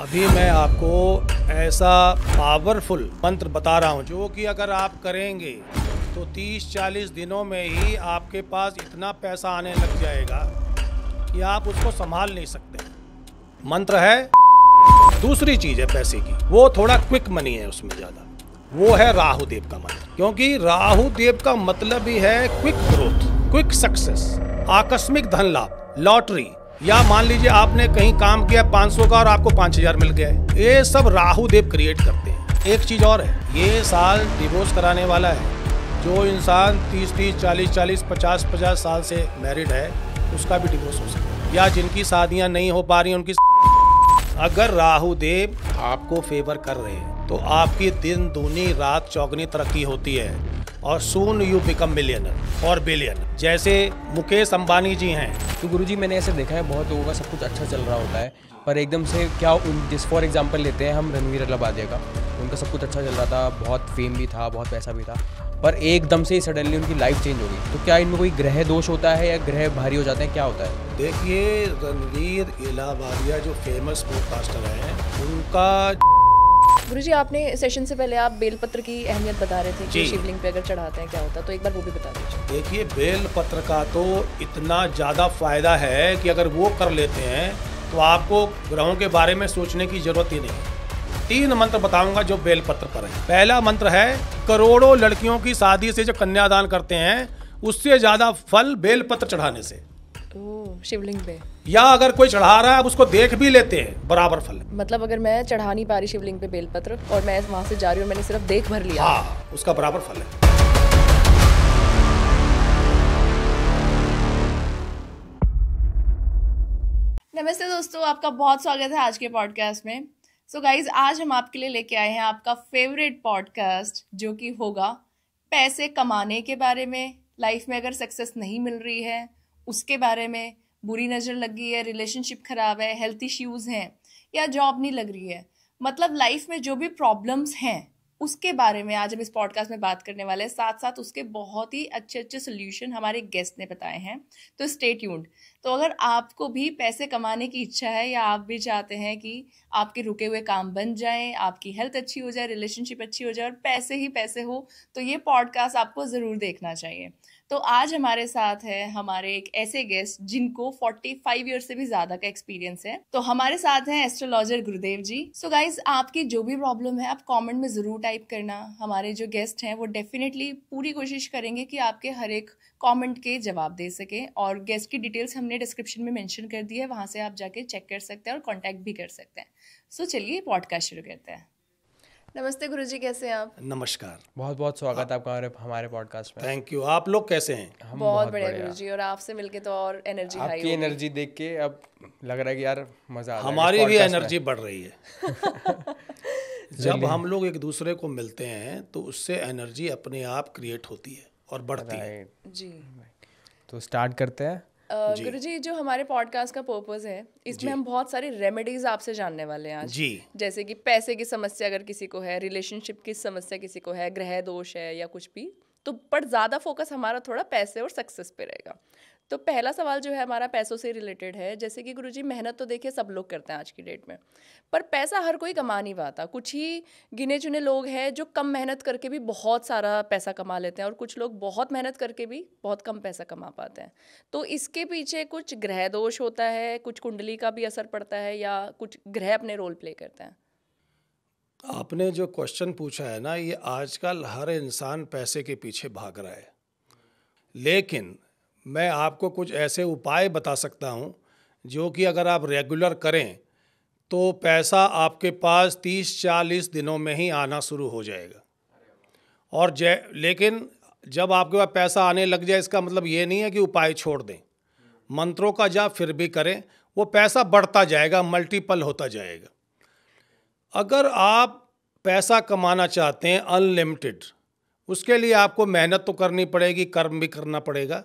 अभी मैं आपको ऐसा पावरफुल मंत्र बता रहा हूँ जो कि अगर आप करेंगे तो 30-40 दिनों में ही आपके पास इतना पैसा आने लग जाएगा कि आप उसको संभाल नहीं सकते। मंत्र है, दूसरी चीज़ है पैसे की, वो थोड़ा क्विक मनी है उसमें ज़्यादा, वो है राहु देव का मंत्र। क्योंकि राहु देव का मतलब ही है क्विक ग्रोथ, क्विक सक्सेस, आकस्मिक धन लाभ, लॉटरी, या मान लीजिए आपने कहीं काम किया 500 का और आपको 5000 मिल गया है। ये सब राहु देव क्रिएट करते हैं। एक चीज़ और है, ये साल डिवोर्स कराने वाला है। जो इंसान 30-30, 40-40, 50-50 साल से मैरिड है उसका भी डिवोर्स हो सकता है, या जिनकी शादियां नहीं हो पा रही उनकी। अगर राहु देव आपको फेवर कर रहे हैं तो आपकी दिन दूनी रात चौगनी तरक्की होती है और सून यू बिकम मिलियनर और बिलियनर, जैसे मुकेश अंबानी जी हैं। तो गुरुजी मैंने ऐसे देखा है बहुत लोगों का सब कुछ अच्छा चल रहा होता है, पर एकदम से क्या जिस फॉर एग्जांपल लेते हैं हम रणवीर अलाहाबादिया का, उनका सब कुछ अच्छा चल रहा था, बहुत फेम भी था, बहुत पैसा भी था, पर एकदम से सडनली उनकी लाइफ चेंज हो गई। तो क्या इनमें कोई ग्रह दोष होता है या ग्रह भारी हो जाते हैं, क्या होता है? देखिए, रणवीर अलाहाबादिया जो फेमस पॉडकास्टर हैं उनका। गुरुजी आपने सेशन से पहले आप बेलपत्र की अहमियत बता रहे थे कि शिवलिंग पे अगर चढ़ाते हैं क्या होता है, तो एक बार वो भी बता दीजिए। देखिए, बेलपत्र का तो इतना ज़्यादा फायदा है कि अगर वो कर लेते हैं तो आपको ग्रहों के बारे में सोचने की जरूरत ही नहीं। 3 मंत्र बताऊंगा जो बेलपत्र पर है। पहला मंत्र है, करोड़ों लड़कियों की शादी से जो कन्यादान करते हैं उससे ज्यादा फल बेलपत्र चढ़ाने से। शिवलिंग पे, या अगर कोई चढ़ा रहा है आप उसको देख भी लेते हैं, बराबर फल है। मतलब अगर मैं चढ़ा नहीं पा रही शिवलिंग पे बेलपत्र और मैं वहां से जा रही हूँ, मैंने सिर्फ देख भर लिया, हाँ, उसका बराबर फल है। नमस्ते दोस्तों, आपका बहुत स्वागत है आज के पॉडकास्ट में। सो गाइज, आज हम आपके लिए लेके आए हैं आपका फेवरेट पॉडकास्ट, जो कि होगा पैसे कमाने के बारे में। लाइफ में अगर सक्सेस नहीं मिल रही है उसके बारे में, बुरी नज़र लग गई है, रिलेशनशिप खराब है, हेल्थ इश्यूज हैं, या जॉब नहीं लग रही है, मतलब लाइफ में जो भी प्रॉब्लम्स हैं उसके बारे में आज हम इस पॉडकास्ट में बात करने वाले हैं। साथ साथ उसके बहुत ही अच्छे अच्छे सोल्यूशन हमारे गेस्ट ने बताए हैं, तो स्टे ट्यून्ड। तो अगर आपको भी पैसे कमाने की इच्छा है या आप भी चाहते हैं कि आपके रुके हुए काम बन जाएं, आपकी हेल्थ अच्छी हो जाए, रिलेशनशिप अच्छी हो जाए और पैसे ही पैसे हो, तो ये पॉडकास्ट आपको ज़रूर देखना चाहिए। तो आज हमारे साथ है हमारे एक ऐसे गेस्ट जिनको 45 ईयर से भी ज्यादा का एक्सपीरियंस है। तो हमारे साथ हैं एस्ट्रोलॉजर गुरुदेव जी। सो गाइज, आपकी जो भी प्रॉब्लम है आप कमेंट में जरूर टाइप करना। हमारे जो गेस्ट हैं वो डेफिनेटली पूरी कोशिश करेंगे कि आपके हर एक कमेंट के जवाब दे सके, और गेस्ट की डिटेल्स हमने डिस्क्रिप्शन में मेंशन कर दी है, वहां से आप जाके चेक कर सकते हैं और कॉन्टैक्ट भी कर सकते हैं। सो चलिए पॉडकास्ट शुरू करते हैं। नमस्ते गुरुजी, कैसे हैं आप? नमस्कार, बहुत बहुत स्वागत है आपका हमारे पॉडकास्ट में। Thank you. आप लोग कैसे हैं? हम बहुत बढ़िया गुरुजी, और आपसे मिलके तो और एनर्जी हाई आपकी एनर्जी देख के अब लग रहा है कि यार मजा आ रहा है। हमारी भी एनर्जी बढ़ रही है। जब हम लोग एक दूसरे को मिलते हैं तो उससे एनर्जी अपने आप क्रिएट होती है और बढ़ती है जी। तो स्टार्ट करते हैं। गुरुजी, जो हमारे पॉडकास्ट का पर्पस है, इसमें हम बहुत सारी रेमेडीज आपसे जानने वाले हैं आज जी। जैसे कि पैसे की समस्या अगर किसी को है, रिलेशनशिप की समस्या किसी को है, ग्रह दोष है या कुछ भी, तो पर ज़्यादा फोकस हमारा थोड़ा पैसे और सक्सेस पे रहेगा। तो पहला सवाल जो है हमारा पैसों से रिलेटेड है। जैसे कि गुरुजी, मेहनत तो देखिए सब लोग करते हैं आज की डेट में, पर पैसा हर कोई कमा नहीं पाता। कुछ ही गिने चुने लोग हैं जो कम मेहनत करके भी बहुत सारा पैसा कमा लेते हैं, और कुछ लोग बहुत मेहनत करके भी बहुत कम पैसा कमा पाते हैं। तो इसके पीछे कुछ ग्रह दोष होता है, कुछ कुंडली का भी असर पड़ता है, या कुछ ग्रह अपने रोल प्ले करते हैं? आपने जो क्वेश्चन पूछा है ना, ये आजकल हर इंसान पैसे के पीछे भाग रहा है, लेकिन मैं आपको कुछ ऐसे उपाय बता सकता हूँ जो कि अगर आप रेगुलर करें तो पैसा आपके पास 30-40 दिनों में ही आना शुरू हो जाएगा। और लेकिन जब आपके पास पैसा आने लग जाए, इसका मतलब ये नहीं है कि उपाय छोड़ दें। मंत्रों का जाप फिर भी करें, वो पैसा बढ़ता जाएगा, मल्टीपल होता जाएगा। अगर आप पैसा कमाना चाहते हैं अनलिमिटेड, उसके लिए आपको मेहनत तो करनी पड़ेगी, कर्म भी करना पड़ेगा।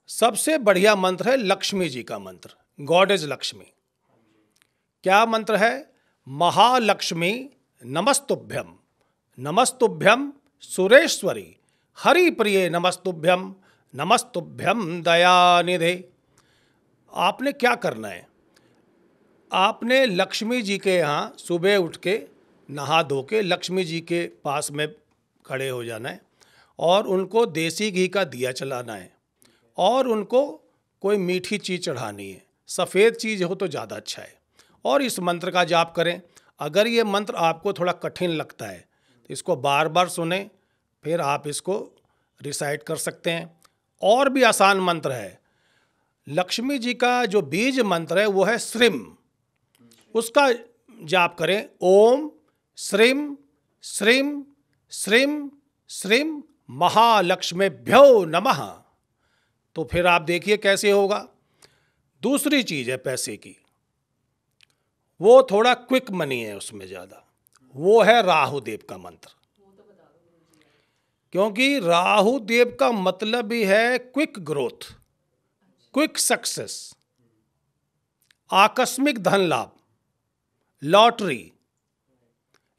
सबसे बढ़िया मंत्र है लक्ष्मी जी का मंत्र, गॉड इज लक्ष्मी। क्या मंत्र है? महालक्ष्मी नमस्तुभ्यम, नमस्तुभ्यम सुरेश्वरी, हरि प्रिय नमस्तुभ्यम, नमस्तुभ्यम दयानिधे। आपने क्या करना है, आपने लक्ष्मी जी के यहाँ सुबह उठ के नहा धो के लक्ष्मी जी के पास में खड़े हो जाना है और उनको देसी घी का दिया चलाना है और उनको कोई मीठी चीज़ चढ़ानी है। सफ़ेद चीज़ हो तो ज़्यादा अच्छा है। और इस मंत्र का जाप करें। अगर ये मंत्र आपको थोड़ा कठिन लगता है तो इसको बार बार सुने, फिर आप इसको रिसाइट कर सकते हैं। और भी आसान मंत्र है। लक्ष्मी जी का जो बीज मंत्र है वो है श्रीम, उसका जाप करें। ओम श्रीम श्रीम श्रीम श्रीम महालक्ष्मीभ्यो नमः। तो फिर आप देखिए कैसे होगा। दूसरी चीज़ है पैसे की, वो थोड़ा क्विक मनी है उसमें ज़्यादा, वो है राहु देव का मंत्र। क्योंकि राहु देव का मतलब भी है क्विक ग्रोथ, क्विक सक्सेस, आकस्मिक धन लाभ, लॉटरी,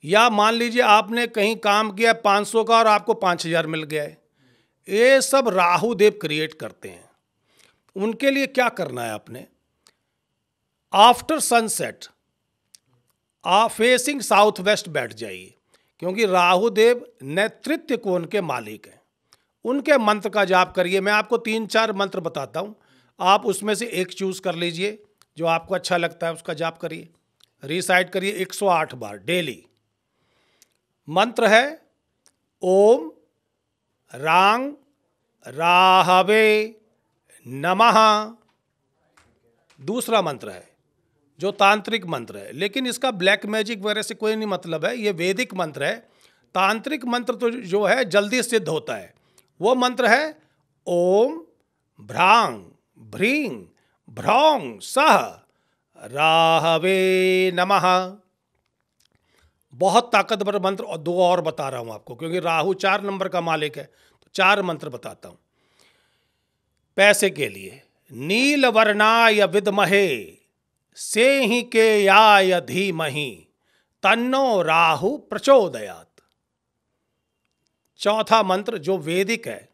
या मान लीजिए आपने कहीं काम किया 500 का और आपको 5000 मिल गया है। ये सब राहु देव क्रिएट करते हैं। उनके लिए क्या करना है आपने, आफ्टर सनसेट आप फेसिंग साउथ वेस्ट बैठ जाइए, क्योंकि राहु देव नेतृत्व कोण के मालिक हैं। उनके मंत्र का जाप करिए। मैं आपको 3-4 मंत्र बताता हूँ, आप उसमें से एक चूज कर लीजिए, जो आपको अच्छा लगता है उसका जाप करिए। रिसाइट करिए 108 बार डेली। मंत्र है ओम रांग राहवे नमः। दूसरा मंत्र है जो तांत्रिक मंत्र है, लेकिन इसका ब्लैक मैजिक वगैरह से कोई नहीं मतलब है, ये वैदिक मंत्र है। तांत्रिक मंत्र तो जो है जल्दी सिद्ध होता है। वो मंत्र है ओम भ्रांग भ्रींग भ्रौंग सह राहवे नमः। बहुत ताकतवर मंत्र। और 2 और बता रहा हूं आपको, क्योंकि राहु 4 नंबर का मालिक है, तो 4 मंत्र बताता हूं पैसे के लिए। नील वर्णाय विद्महे सेहि के याय धीमहि तन्नो राहु प्रचोदयात्। चौथा मंत्र जो वैदिक है,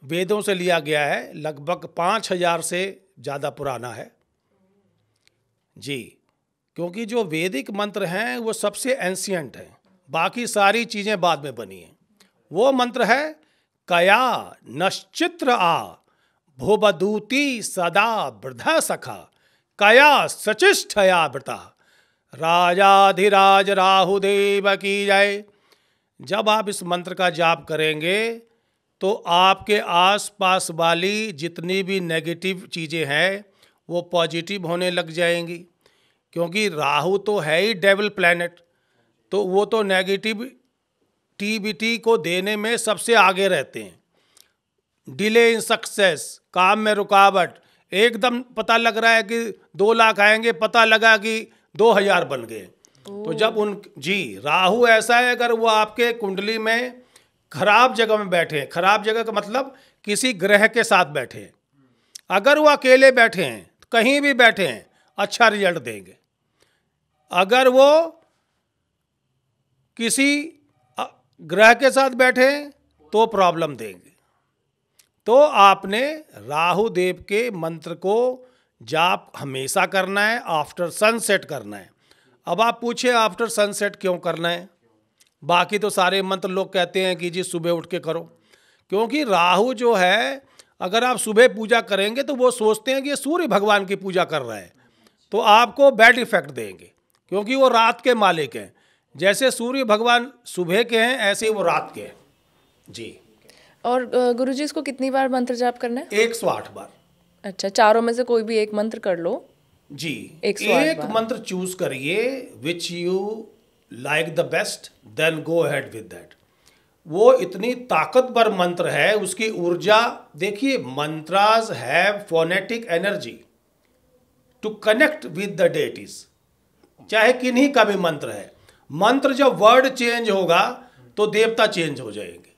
वेदों से लिया गया है, लगभग 5000 से ज़्यादा पुराना है जी। क्योंकि जो वैदिक मंत्र हैं वो सबसे एंशियंट हैं, बाकी सारी चीज़ें बाद में बनी हैं। वो मंत्र है कया नश्चित्र आ भुवदूती सदा वृद्ध सखा कया सचिष्ठया वृता राजाधिराज राहुदेव की जय। जब आप इस मंत्र का जाप करेंगे तो आपके आसपास वाली जितनी भी नेगेटिव चीज़ें हैं वो पॉजिटिव होने लग जाएंगी। क्योंकि राहु तो है ही डेविल प्लैनेट, तो वो तो नेगेटिविटी को देने में सबसे आगे रहते हैं। डिले इन सक्सेस, काम में रुकावट, एकदम पता लग रहा है कि 2 लाख आएंगे, पता लगा कि 2000 बन गए। तो जब राहु ऐसा है, अगर वो आपके कुंडली में खराब जगह में बैठे हैं, खराब जगह का मतलब किसी ग्रह के साथ बैठे हैं, अगर वो अकेले बैठे हैं, कहीं भी बैठे हैं, अच्छा रिजल्ट देंगे। अगर वो किसी ग्रह के साथ बैठे हैं तो प्रॉब्लम देंगे। तो आपने राहु देव के मंत्र को जाप हमेशा करना है, आफ्टर सनसेट करना है। अब आप पूछे आफ्टर सनसेट क्यों करना है? बाकी तो सारे मंत्र लोग कहते हैं कि जी सुबह उठ के करो, क्योंकि राहु जो है अगर आप सुबह पूजा करेंगे तो वो सोचते हैं कि ये सूर्य भगवान की पूजा कर रहा है, तो आपको बैड इफेक्ट देंगे, क्योंकि वो रात के मालिक हैं। जैसे सूर्य भगवान सुबह के हैं ऐसे ही वो रात के हैं जी। और गुरुजी इसको कितनी बार मंत्र जाप करना है? 108 बार। अच्छा, चारों में से कोई भी एक मंत्र कर लो जी। 108 एक बार। मंत्र चूज करिए which you like the best, then go ahead with that. वो इतनी ताकतवर मंत्र है, उसकी ऊर्जा देखिए। Mantras have phonetic energy to connect with the deities. चाहे किन्हीं का भी मंत्र है, मंत्र जब वर्ड चेंज होगा तो देवता चेंज हो जाएंगे।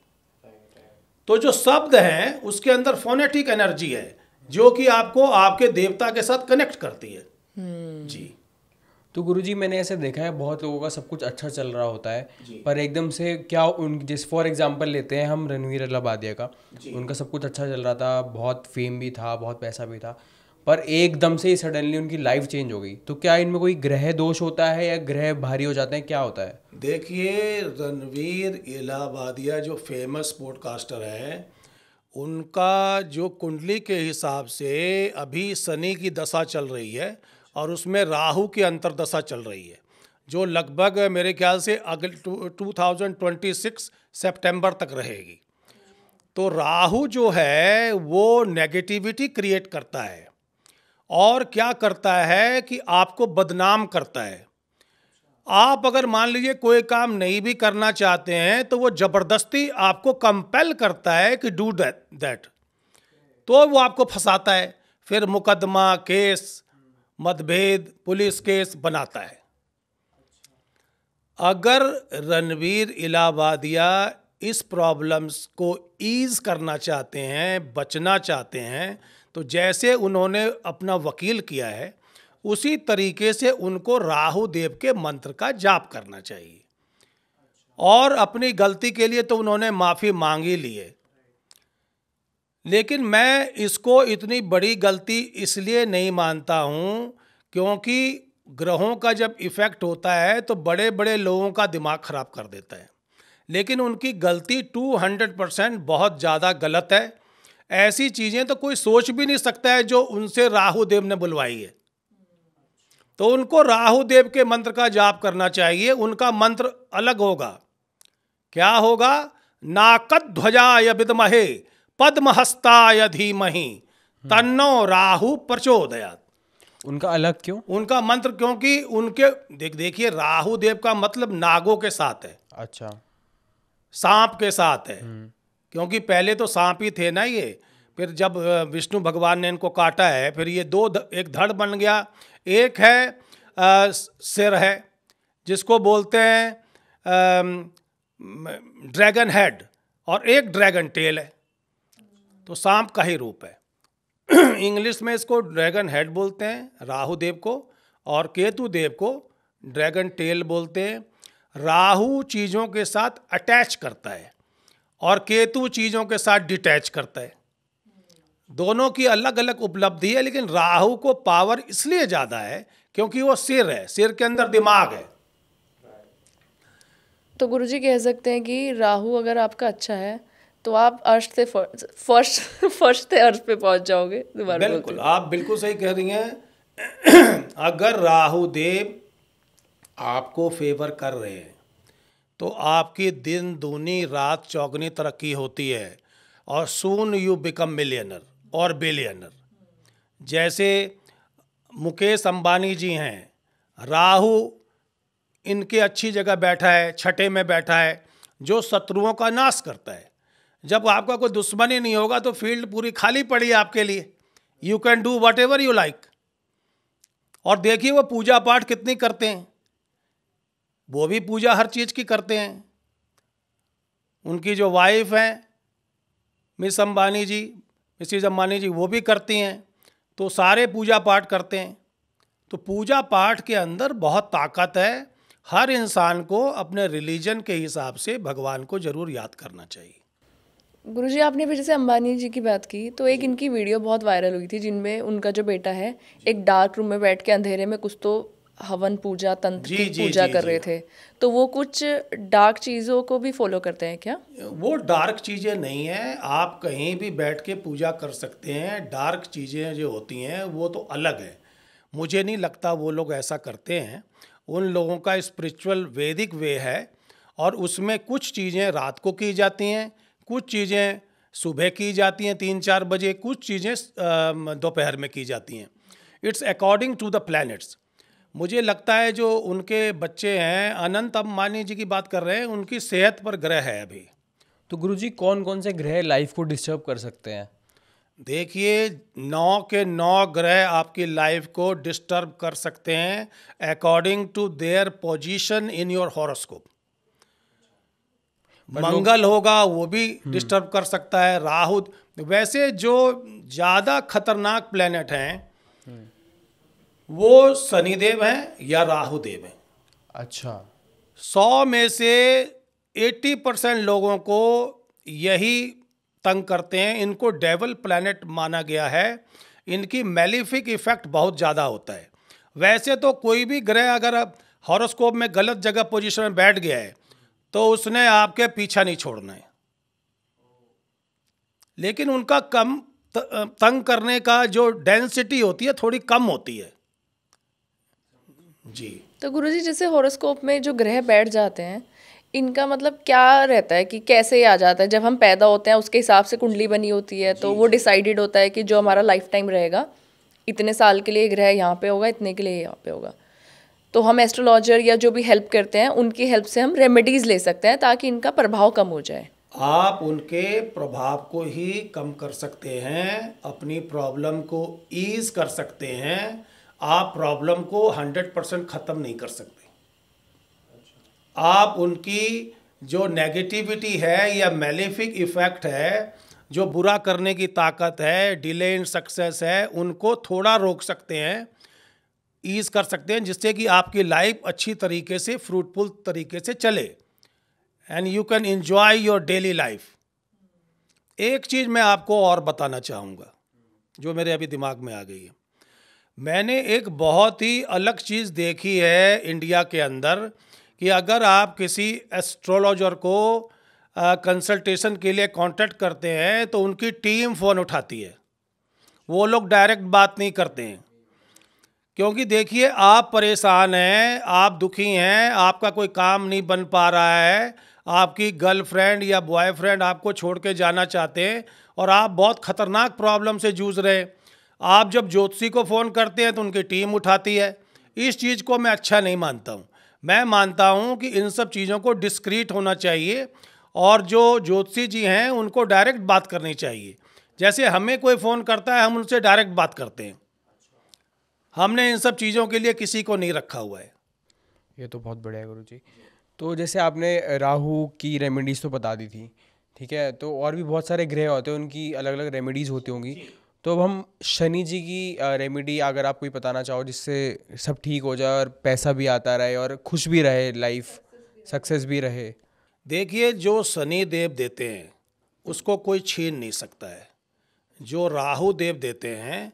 तो जो शब्द हैं उसके अंदर फोनेटिक एनर्जी है जो कि आपको आपके देवता के साथ कनेक्ट करती है जी। तो गुरुजी मैंने ऐसे देखा है बहुत लोगों का सब कुछ अच्छा चल रहा होता है, पर एकदम से क्या जिस फॉर एग्जांपल लेते हैं हम रणवीर अलाहाबादिया का, उनका सब कुछ अच्छा चल रहा था, बहुत फेम भी था, बहुत पैसा भी था, पर एकदम से ही सडनली उनकी लाइफ चेंज हो गई। तो क्या इनमें कोई ग्रह दोष होता है या ग्रह भारी हो जाते हैं, क्या होता है? देखिए, रणवीर इलाहाबादिया जो फेमस पॉडकास्टर हैं, उनका जो कुंडली के हिसाब से अभी शनि की दशा चल रही है और उसमें राहु की अंतर्दशा चल रही है, जो लगभग मेरे ख्याल से अगले 2026 सितंबर तक रहेगी। तो राहु जो है वो नेगेटिविटी क्रिएट करता है और क्या करता है कि आपको बदनाम करता है। आप अगर मान लीजिए कोई काम नहीं भी करना चाहते हैं तो वो ज़बरदस्ती आपको कंपेल करता है कि डू दैट, तो वो आपको फंसाता है, फिर मुकदमा, केस, मतभेद, पुलिस केस बनाता है। अगर रणवीर इलाहाबादिया इस प्रॉब्लम्स को ईज़ करना चाहते हैं, बचना चाहते हैं, तो जैसे उन्होंने अपना वकील किया है उसी तरीके से उनको राहु देव के मंत्र का जाप करना चाहिए। और अपनी गलती के लिए तो उन्होंने माफ़ी मांग ही ली है, लेकिन मैं इसको इतनी बड़ी गलती इसलिए नहीं मानता हूँ क्योंकि ग्रहों का जब इफ़ेक्ट होता है तो बड़े बड़े लोगों का दिमाग ख़राब कर देता है, लेकिन उनकी गलती 200% बहुत ज़्यादा गलत है। ऐसी चीज़ें तो कोई सोच भी नहीं सकता है जो उनसे राहु देव ने बुलवाई है। तो उनको राहु देव के मंत्र का जाप करना चाहिए। उनका मंत्र अलग होगा। क्या होगा? नाकध्वजाय विद्महे पद्महस्ताय धीमहि तन्नो राहु प्रचोदयात्। उनका अलग क्यों? उनका मंत्र क्योंकि उनके देखिए राहु देव का मतलब नागों के साथ है। अच्छा, सांप के साथ है, क्योंकि पहले तो सांप ही थे ना ये, फिर जब विष्णु भगवान ने इनको काटा है फिर ये एक धड़ बन गया। एक है सिर है जिसको बोलते हैं ड्रैगन हेड, और एक ड्रैगन टेल है, तो सांप का ही रूप है। इंग्लिश में इसको ड्रैगन हेड बोलते हैं राहु देव को, और केतु देव को ड्रैगन टेल बोलते हैं। राहु चीज़ों के साथ अटैच करता है और केतु चीज़ों के साथ डिटैच करता है। दोनों की अलग अलग उपलब्धि है, लेकिन राहु को पावर इसलिए ज़्यादा है क्योंकि वो सिर है, सिर के अंदर दिमाग है। तो गुरुजी कह सकते हैं कि राहु अगर आपका अच्छा है तो आप अर्श से फर्श से अर्श पे पहुंच जाओगे। दोबारा बिल्कुल, आप बिल्कुल सही कह रही हैं। अगर राहु देव आपको फेवर कर रहे हैं तो आपकी दिन दूनी रात चौगनी तरक्की होती है, और सून यू बिकम मिलियनर और बिलियनर। जैसे मुकेश अंबानी जी हैं, राहु इनके अच्छी जगह बैठा है, छठे में बैठा है, जो शत्रुओं का नाश करता है। जब आपका कोई दुश्मन ही नहीं होगा तो फील्ड पूरी खाली पड़ी है आपके लिए। You can do what ever you like. और देखिए वो पूजा पाठ कितनी करते हैं, वो भी पूजा हर चीज़ की करते हैं। उनकी जो वाइफ हैं मिसेस अंबानी जी, वो भी करती हैं। तो सारे पूजा पाठ करते हैं। तो पूजा पाठ के अंदर बहुत ताकत है। हर इंसान को अपने रिलीजन के हिसाब से भगवान को जरूर याद करना चाहिए। गुरुजी आपने फिर जैसे अंबानी जी की बात की, तो एक इनकी वीडियो बहुत वायरल हुई थी जिनमें उनका जो बेटा है एक डार्क रूम में बैठ के अंधेरे में कुछ तो हवन पूजा तंत्र की पूजा कर रहे थे। तो वो कुछ डार्क चीज़ों को भी फॉलो करते हैं क्या? वो डार्क चीज़ें नहीं हैं, आप कहीं भी बैठ के पूजा कर सकते हैं। डार्क चीज़ें जो होती हैं वो तो अलग है। मुझे नहीं लगता वो लोग ऐसा करते हैं। उन लोगों का स्पिरिचुअल वैदिक वे है, और उसमें कुछ चीज़ें रात को की जाती हैं, कुछ चीज़ें सुबह की जाती हैं 3-4 बजे, कुछ चीज़ें दोपहर में की जाती हैं। It's according to the planets. मुझे लगता है जो उनके बच्चे हैं, अनंत अंबानी जी की बात कर रहे हैं, उनकी सेहत पर ग्रह है अभी। तो गुरुजी कौन कौन से ग्रह लाइफ को डिस्टर्ब कर सकते हैं? देखिए 9 के 9 ग्रह आपकी लाइफ को डिस्टर्ब कर सकते हैं according to their position in your horoscope. मंगल होगा वो भी डिस्टर्ब कर सकता है, राहु। वैसे जो ज़्यादा खतरनाक प्लेनेट हैं वो शनिदेव हैं या राहु देव हैं। अच्छा, 100 में से 80% लोगों को यही तंग करते हैं। इनको डेविल प्लैनेट माना गया है। इनकी मैलिफिक इफेक्ट बहुत ज़्यादा होता है। वैसे तो कोई भी ग्रह अगर हॉरोस्कोप में गलत जगह पोजीशन में बैठ गया है तो उसने आपके पीछा नहीं छोड़ना है, लेकिन उनका कम तंग करने का जो डेंसिटी होती है थोड़ी कम होती है जी। तो गुरुजी जैसे हॉरोस्कोप में जो ग्रह बैठ जाते हैं, इनका मतलब क्या रहता है कि कैसे आ जाता है? जब हम पैदा होते हैं उसके हिसाब से कुंडली बनी होती है, तो वो डिसाइडेड होता है कि जो हमारा लाइफ टाइम रहेगा, इतने साल के लिए ग्रह यहाँ पे होगा, इतने के लिए यहाँ पे होगा। तो हम एस्ट्रोलॉजर या जो भी हेल्प करते हैं उनकी हेल्प से हम रेमेडीज ले सकते हैं ताकि इनका प्रभाव कम हो जाए। आप उनके प्रभाव को ही कम कर सकते हैं, अपनी प्रॉब्लम को ईज कर सकते हैं। आप प्रॉब्लम को 100% ख़त्म नहीं कर सकते। आप उनकी जो नेगेटिविटी है या मैलेफिक इफ़ेक्ट है, जो बुरा करने की ताकत है, डिले इन सक्सेस है, उनको थोड़ा रोक सकते हैं, ईज कर सकते हैं, जिससे कि आपकी लाइफ अच्छी तरीके से फ्रूटफुल तरीके से चले and you can enjoy your daily life. एक चीज़ मैं आपको और बताना चाहूँगा जो मेरे अभी दिमाग में आ गई है। मैंने एक बहुत ही अलग चीज़ देखी है इंडिया के अंदर कि अगर आप किसी एस्ट्रोलॉजर को कंसल्टेशन के लिए कांटेक्ट करते हैं तो उनकी टीम फ़ोन उठाती है, वो लोग डायरेक्ट बात नहीं करते हैं। क्योंकि देखिए, आप परेशान हैं, आप दुखी हैं, आपका कोई काम नहीं बन पा रहा है, आपकी गर्लफ्रेंड या बॉयफ्रेंड आपको छोड़ के जाना चाहते हैं और आप बहुत ख़तरनाक प्रॉब्लम से जूझ रहे हैं। आप जब ज्योतिषी को फ़ोन करते हैं तो उनकी टीम उठाती है। इस चीज़ को मैं अच्छा नहीं मानता हूँ। मैं मानता हूँ कि इन सब चीज़ों को डिस्क्रीट होना चाहिए और जो ज्योतिषी जी हैं उनको डायरेक्ट बात करनी चाहिए। जैसे हमें कोई फ़ोन करता है, हम उनसे डायरेक्ट बात करते हैं। हमने इन सब चीज़ों के लिए किसी को नहीं रखा हुआ है। ये तो बहुत बढ़िया है गुरुजी। तो जैसे आपने राहु की रेमेडीज़ तो बता दी थी, ठीक है, तो और भी बहुत सारे ग्रह होते हैं, उनकी अलग अलग रेमेडीज़ होती होंगी। तो अब हम शनि जी की रेमेडी अगर आप कोई बताना चाहो जिससे सब ठीक हो जाए और पैसा भी आता रहे और खुश भी रहे, लाइफ सक्सेस भी रहे। देखिए, जो शनि देव देते हैं उसको कोई छीन नहीं सकता है। जो राहु देव देते हैं,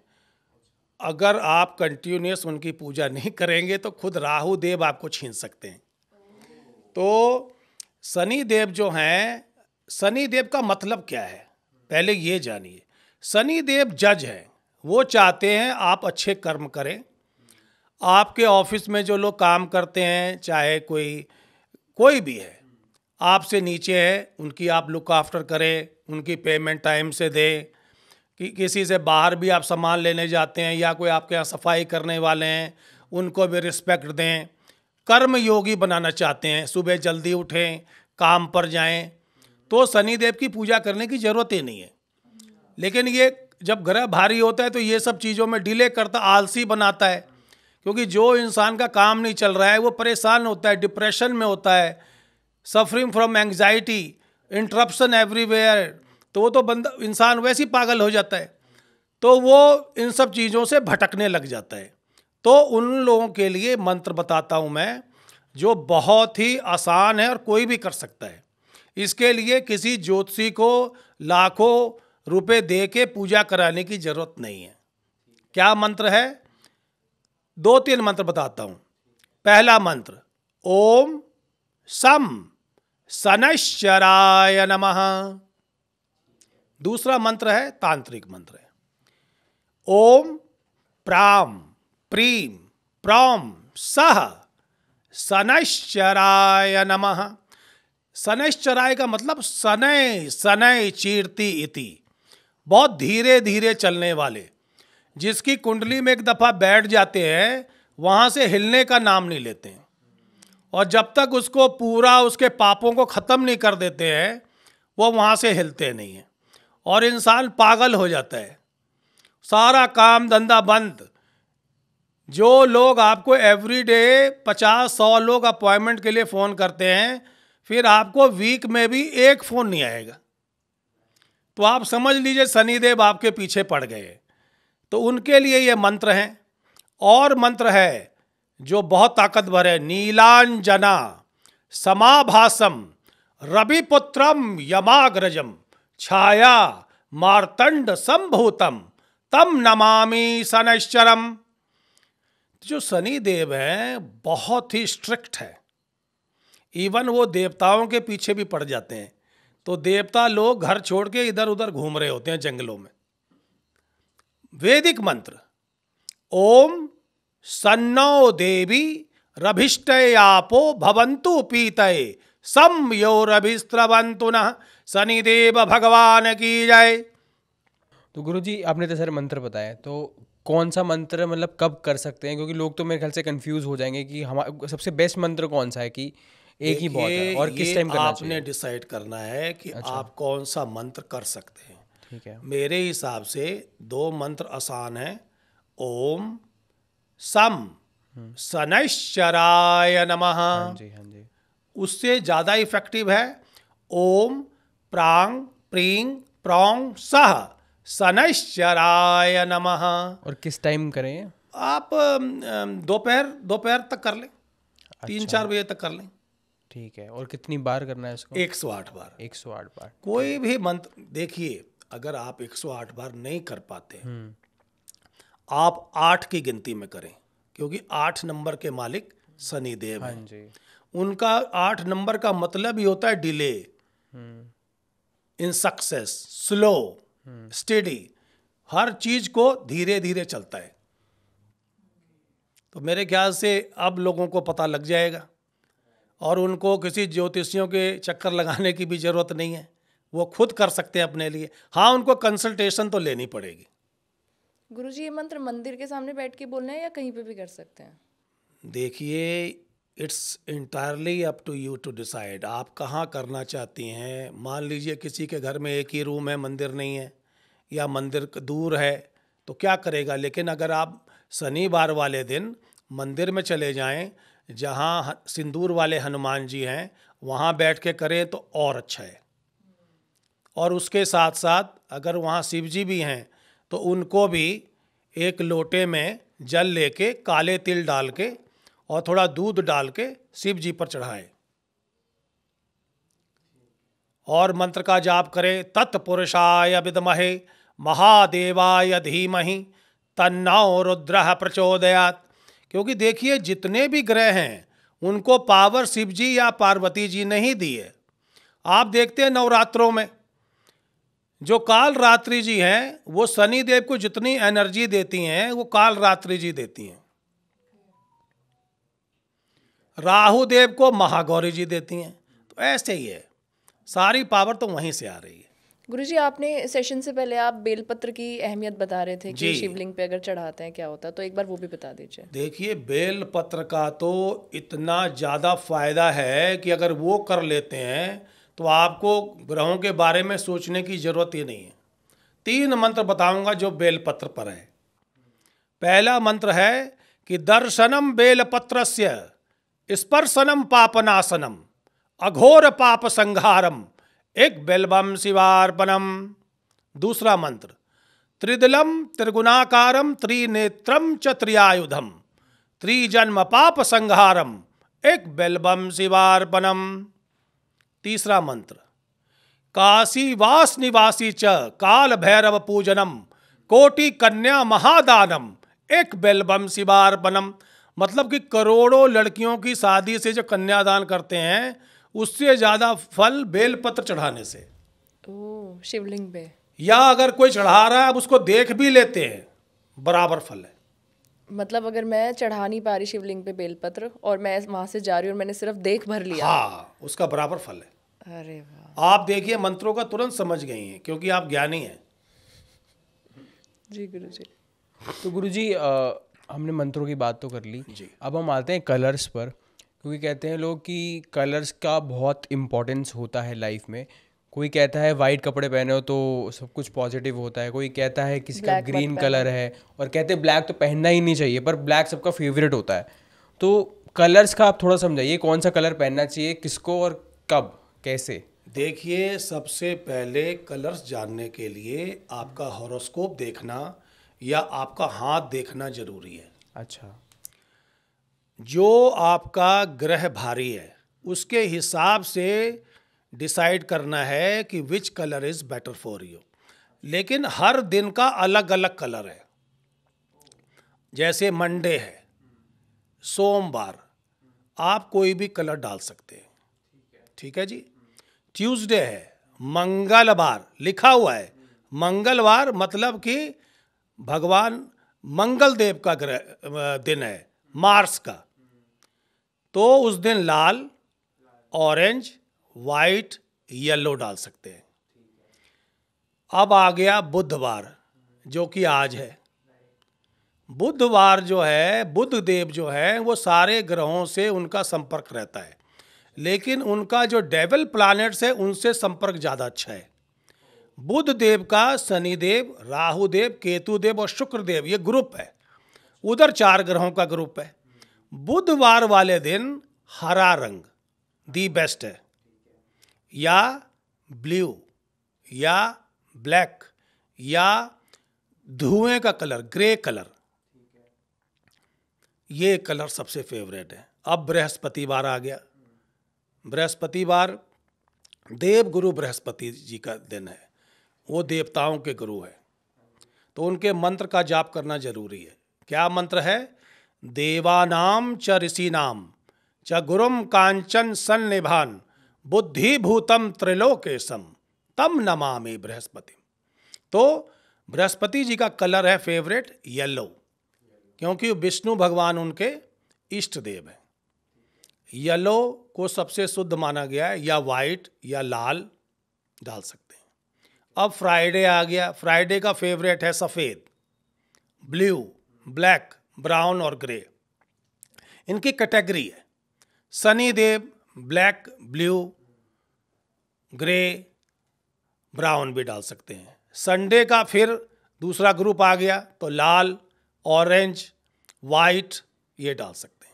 अगर आप कंटिन्यूस उनकी पूजा नहीं करेंगे तो खुद राहु देव आपको छीन सकते हैं। तो शनि देव जो हैं, शनि देव का मतलब क्या है पहले ये जानिए। शनि देव जज हैं, वो चाहते हैं आप अच्छे कर्म करें। आपके ऑफिस में जो लोग काम करते हैं, चाहे कोई भी है, आपसे नीचे है, उनकी आप लुक आफ्टर करें, उनकी पेमेंट टाइम से दें। कि किसी से बाहर भी आप सामान लेने जाते हैं या कोई आपके यहाँ सफाई करने वाले हैं, उनको भी रिस्पेक्ट दें। कर्म योगी बनाना चाहते हैं, सुबह जल्दी उठें, काम पर जाएं, तो शनिदेव की पूजा करने की ज़रूरत ही नहीं है। लेकिन ये जब ग्रह भारी होता है तो ये सब चीज़ों में डिले करता, आलसी बनाता है। क्योंकि जो इंसान का काम नहीं चल रहा है वो परेशान होता है, डिप्रेशन में होता है, suffering from anxiety, interruption everywhere, तो वो तो इंसान वैसे ही पागल हो जाता है, तो वो इन सब चीज़ों से भटकने लग जाता है। तो उन लोगों के लिए मंत्र बताता हूँ मैं, जो बहुत ही आसान है और कोई भी कर सकता है। इसके लिए किसी ज्योतिषी को लाखों रुपए दे के पूजा कराने की ज़रूरत नहीं है। क्या मंत्र है? 2-3 मंत्र बताता हूँ। पहला मंत्र, ओम सम शनैश्चराय नमः। दूसरा मंत्र है तांत्रिक मंत्र है, ओम प्राम प्रीम प्रौम सह शनैश्चराय नमः। शनैश्चराय का मतलब शनै शनै चीरती इति, बहुत धीरे धीरे चलने वाले। जिसकी कुंडली में एक दफ़ा बैठ जाते हैं वहाँ से हिलने का नाम नहीं लेते हैं, और जब तक उसको पूरा उसके पापों को ख़त्म नहीं कर देते हैं वो वहाँ से हिलते नहीं हैं, और इंसान पागल हो जाता है, सारा काम धंधा बंद। जो लोग आपको एवरीडे 50-100 लोग अपॉइंटमेंट के लिए फ़ोन करते हैं, फिर आपको वीक में भी एक फ़ोन नहीं आएगा, तो आप समझ लीजिए शनिदेव आपके पीछे पड़ गए। तो उनके लिए ये मंत्र हैं। और मंत्र है जो बहुत ताकतवर है, नीलांजना समाभासम रविपुत्रम यमाग्रजम छाया मार्तंड संभूतम तम नमामि शनैश्चरम। जो शनि देव हैं बहुत ही स्ट्रिक्ट है, इवन वो देवताओं के पीछे भी पड़ जाते हैं। तो देवता लोग घर छोड़ के इधर उधर घूम रहे होते हैं जंगलों में। वैदिक मंत्र ओम सन्नो देवी रभिष्टये आपो भवन्तु पीतये सम योरभिस्रवन्तु नः। शनिदेव भगवान की जय। तो गुरुजी आपने तो सारे मंत्र बताए, तो कौन सा मंत्र मतलब कब कर सकते हैं? क्योंकि लोग तो मेरे ख्याल से कंफ्यूज हो जाएंगे कि हमारा सबसे बेस्ट मंत्र कौन सा है, कि एक ही बहुत है, और किस टाइम करना चाहिए? आपने डिसाइड करना है कि आप कौन सा मंत्र कर सकते हैं। ठीक है। मेरे हिसाब से 2 मंत्र आसान है। ओम सम शनैश्चराय नमः। हाँ जी, हाँ जी। उससे ज़्यादा इफेक्टिव है ओम प्रांग प्रींग प्रौंग सह शनैश्चराय नमः। और किस टाइम करें? आप दोपहर तक कर लें, 3-4 बजे तक कर लें। ठीक है। और कितनी बार करना है इसको? 108 बार। 108 बार। कोई भी मंत्र देखिए, अगर आप 108 बार नहीं कर पाते, आप 8 की गिनती में करें, क्योंकि 8 नंबर के मालिक शनिदेव हाँ हैं। जी। उनका 8 नंबर का मतलब ही होता है delay in success, slow, steady, हर चीज को धीरे धीरे चलता है। तो मेरे ख्याल से अब लोगों को पता लग जाएगा, और उनको किसी ज्योतिषियों के चक्कर लगाने की भी जरूरत नहीं है, वो खुद कर सकते हैं अपने लिए। हाँ, उनको कंसल्टेशन तो लेनी पड़ेगी। गुरुजी, ये मंत्र मंदिर के सामने बैठ के बोलना है या कहीं पे भी कर सकते हैं? देखिए, it's entirely up to you to decide आप कहाँ करना चाहती हैं। मान लीजिए किसी के घर में एक ही रूम है, मंदिर नहीं है, या मंदिर दूर है, तो क्या करेगा। लेकिन अगर आप शनिवार वाले दिन मंदिर में चले जाएं, जहाँ सिंदूर वाले हनुमान जी हैं, वहाँ बैठ के करें तो और अच्छा है। और उसके साथ साथ अगर वहाँ शिव जी भी हैं, तो उनको भी एक लोटे में जल लेके काले तिल डाल के और थोड़ा दूध डाल के शिव जी पर चढ़ाएं, और मंत्र का जाप करें। तत्पुरुषाय विद्महे महादेवाय धीमहि तन्नो रुद्रः प्रचोदयात्। क्योंकि देखिए, जितने भी ग्रह हैं उनको पावर शिव जी या पार्वती जी ने ही दी है। आप देखते हैं नवरात्रों में जो काल रात्रि जी हैं, वो शनि देव को जितनी एनर्जी देती हैं वो काल रात्रि जी देती हैं। राहु देव को महागौरी जी देती हैं। तो ऐसे ही है, सारी पावर तो वहीं से आ रही है। गुरुजी, आपने सेशन से पहले आप बेलपत्र की अहमियत बता रहे थे कि जी। शिवलिंग पे अगर चढ़ाते हैं क्या होता है, तो एक बार वो भी बता दीजिए। देखिए, बेल पत्र का तो इतना ज़्यादा फायदा है कि अगर वो कर लेते हैं तो आपको ग्रहों के बारे में सोचने की जरूरत ही नहीं है। 3 मंत्र बताऊंगा जो बेलपत्र पर है। पहला मंत्र है कि दर्शनम बेलपत्रस्य स्पर्शनम पापनाशनम अघोर पाप संहारम एक बेलबम शिवार्पणम। दूसरा मंत्र त्रिदलम त्रिगुणाकारम त्रिनेत्रम च त्रियायुधम त्रिजन्म पाप संहारम एक बेलबम शिवार्पणम। तीसरा मंत्र काशीवास निवासी च काल भैरव पूजनम कोटि कन्या महादानम एक बेलबम शिवार्पणम। मतलब कि करोड़ों लड़कियों की शादी से जो कन्यादान करते हैं, उससे ज़्यादा फल बेलपत्र चढ़ाने से। ओह, शिवलिंग पे। या अगर कोई चढ़ा रहा है, अब उसको देख भी लेते हैं, बराबर फल है। मतलब अगर मैं चढ़ा नहीं पा रही शिवलिंग पे बेलपत्र और मैं वहां से जा रही हूँ और मैंने सिर्फ देख भर लिया, हाँ, उसका बराबर फल है। अरे वाह। आप देखिए, मंत्रों का तुरंत समझ गई हैं, क्योंकि आप ज्ञानी हैं। जी गुरुजी। तो गुरुजी, हमने मंत्रों की बात तो कर ली जी। अब हम आते हैं कलर्स पर, क्योंकि कहते हैं लोग कि कलर्स का बहुत इम्पोर्टेंस होता है लाइफ में। कोई कहता है वाइट कपड़े पहने हो तो सब कुछ पॉजिटिव होता है, कोई कहता है किसी का Black मत ग्रीन पहनो। कलर है, और कहते हैं ब्लैक तो पहनना ही नहीं चाहिए, पर ब्लैक सबका फेवरेट होता है। तो कलर्स का आप थोड़ा समझाइए, कौन सा कलर पहनना चाहिए, किसको और कब, कैसे? देखिए, सबसे पहले कलर्स जानने के लिए आपका हॉरोस्कोप देखना या आपका हाथ देखना जरूरी है। अच्छा। जो आपका ग्रह भारी है उसके हिसाब से डिसाइड करना है कि which colour is better for you. लेकिन हर दिन का अलग अलग कलर है। जैसे मंडे है, सोमवार, आप कोई भी कलर डाल सकते हैं, ठीक है जी। ट्यूसडे है, मंगलवार लिखा हुआ है, मंगलवार मतलब कि भगवान मंगल देव का दिन है, मार्स का, तो उस दिन लाल, ऑरेंज, वाइट, येलो डाल सकते हैं। अब आ गया बुधवार, जो कि आज है। बुधवार जो है, बुध देव जो है वो सारे ग्रहों से उनका संपर्क रहता है, लेकिन उनका जो डेविल प्लैनेट्स है उनसे संपर्क ज़्यादा अच्छा है। बुध देव का शनिदेव, राहु देव, केतु देव और शुक्र देव, ये ग्रुप है, उधर 4 ग्रहों का ग्रुप है। बुधवार वाले दिन हरा रंग दी बेस्ट है, या ब्लू या ब्लैक या धुएं का कलर, ग्रे कलर, ये कलर सबसे फेवरेट है। अब बृहस्पतिवार आ गया। बृहस्पतिवार देव गुरु बृहस्पति जी का दिन है, वो देवताओं के गुरु है, तो उनके मंत्र का जाप करना जरूरी है। क्या मंत्र है? देवानाम च ऋषिनाम च गुरुम कांचन सन्निभान बुद्धिभूतम त्रिलोकेशम तम नमामि बृहस्पति। तो बृहस्पति जी का कलर है फेवरेट येलो, क्योंकि विष्णु भगवान उनके इष्ट देव हैं। येलो को सबसे शुद्ध माना गया है, या वाइट या लाल डाल सकते हैं। अब फ्राइडे आ गया। फ्राइडे का फेवरेट है सफ़ेद, ब्लू, ब्लैक, ब्राउन और ग्रे, इनकी कैटेगरी है। Shani Dev black, blue, grey, brown भी डाल सकते हैं। संडे का फिर दूसरा ग्रुप आ गया, तो लाल, ऑरेंज, वाइट, ये डाल सकते हैं।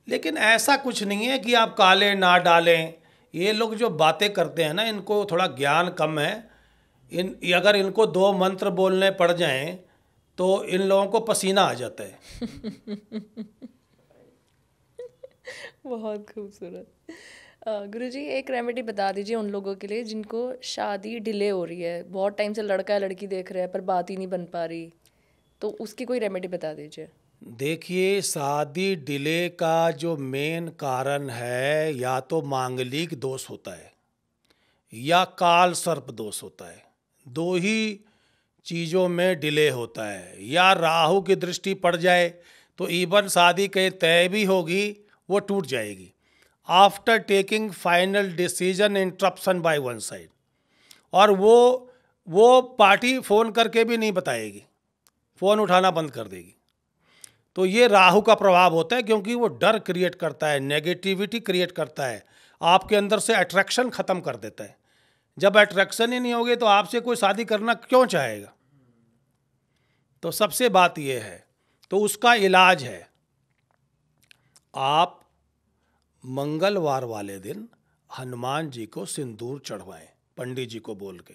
लेकिन ऐसा कुछ नहीं है कि आप काले ना डालें। ये लोग जो बातें करते हैं ना, इनको थोड़ा ज्ञान कम है। अगर इनको 2 मंत्र बोलने पड़ जाएं तो इन लोगों को पसीना आ जाता है। बहुत खूबसूरत। गुरुजी, एक रेमेडी बता दीजिए उन लोगों के लिए जिनको शादी डिले हो रही है, बहुत टाइम से लड़का लड़की देख रहे हैं पर बात ही नहीं बन पा रही, तो उसकी कोई रेमेडी बता दीजिए। देखिए, शादी डिले का जो मेन कारण है, या तो मांगलिक दोष होता है या काल सर्प दोष होता है। 2 ही चीज़ों में डिले होता है। या राहु की दृष्टि पड़ जाए तो इवन शादी कहीं तय भी होगी वो टूट जाएगी। After taking final decision interruption by one side, और वो पार्टी फ़ोन करके भी नहीं बताएगी, फ़ोन उठाना बंद कर देगी। तो ये राहु का प्रभाव होता है, क्योंकि वो डर क्रिएट करता है, नेगेटिविटी क्रिएट करता है, आपके अंदर से अट्रैक्शन ख़त्म कर देता है। जब अट्रैक्शन ही नहीं होगी तो आपसे कोई शादी करना क्यों चाहेगा? तो सबसे बात ये है, तो उसका इलाज है, आप मंगलवार वाले दिन हनुमान जी को सिंदूर चढ़वाएं, पंडित जी को बोल के।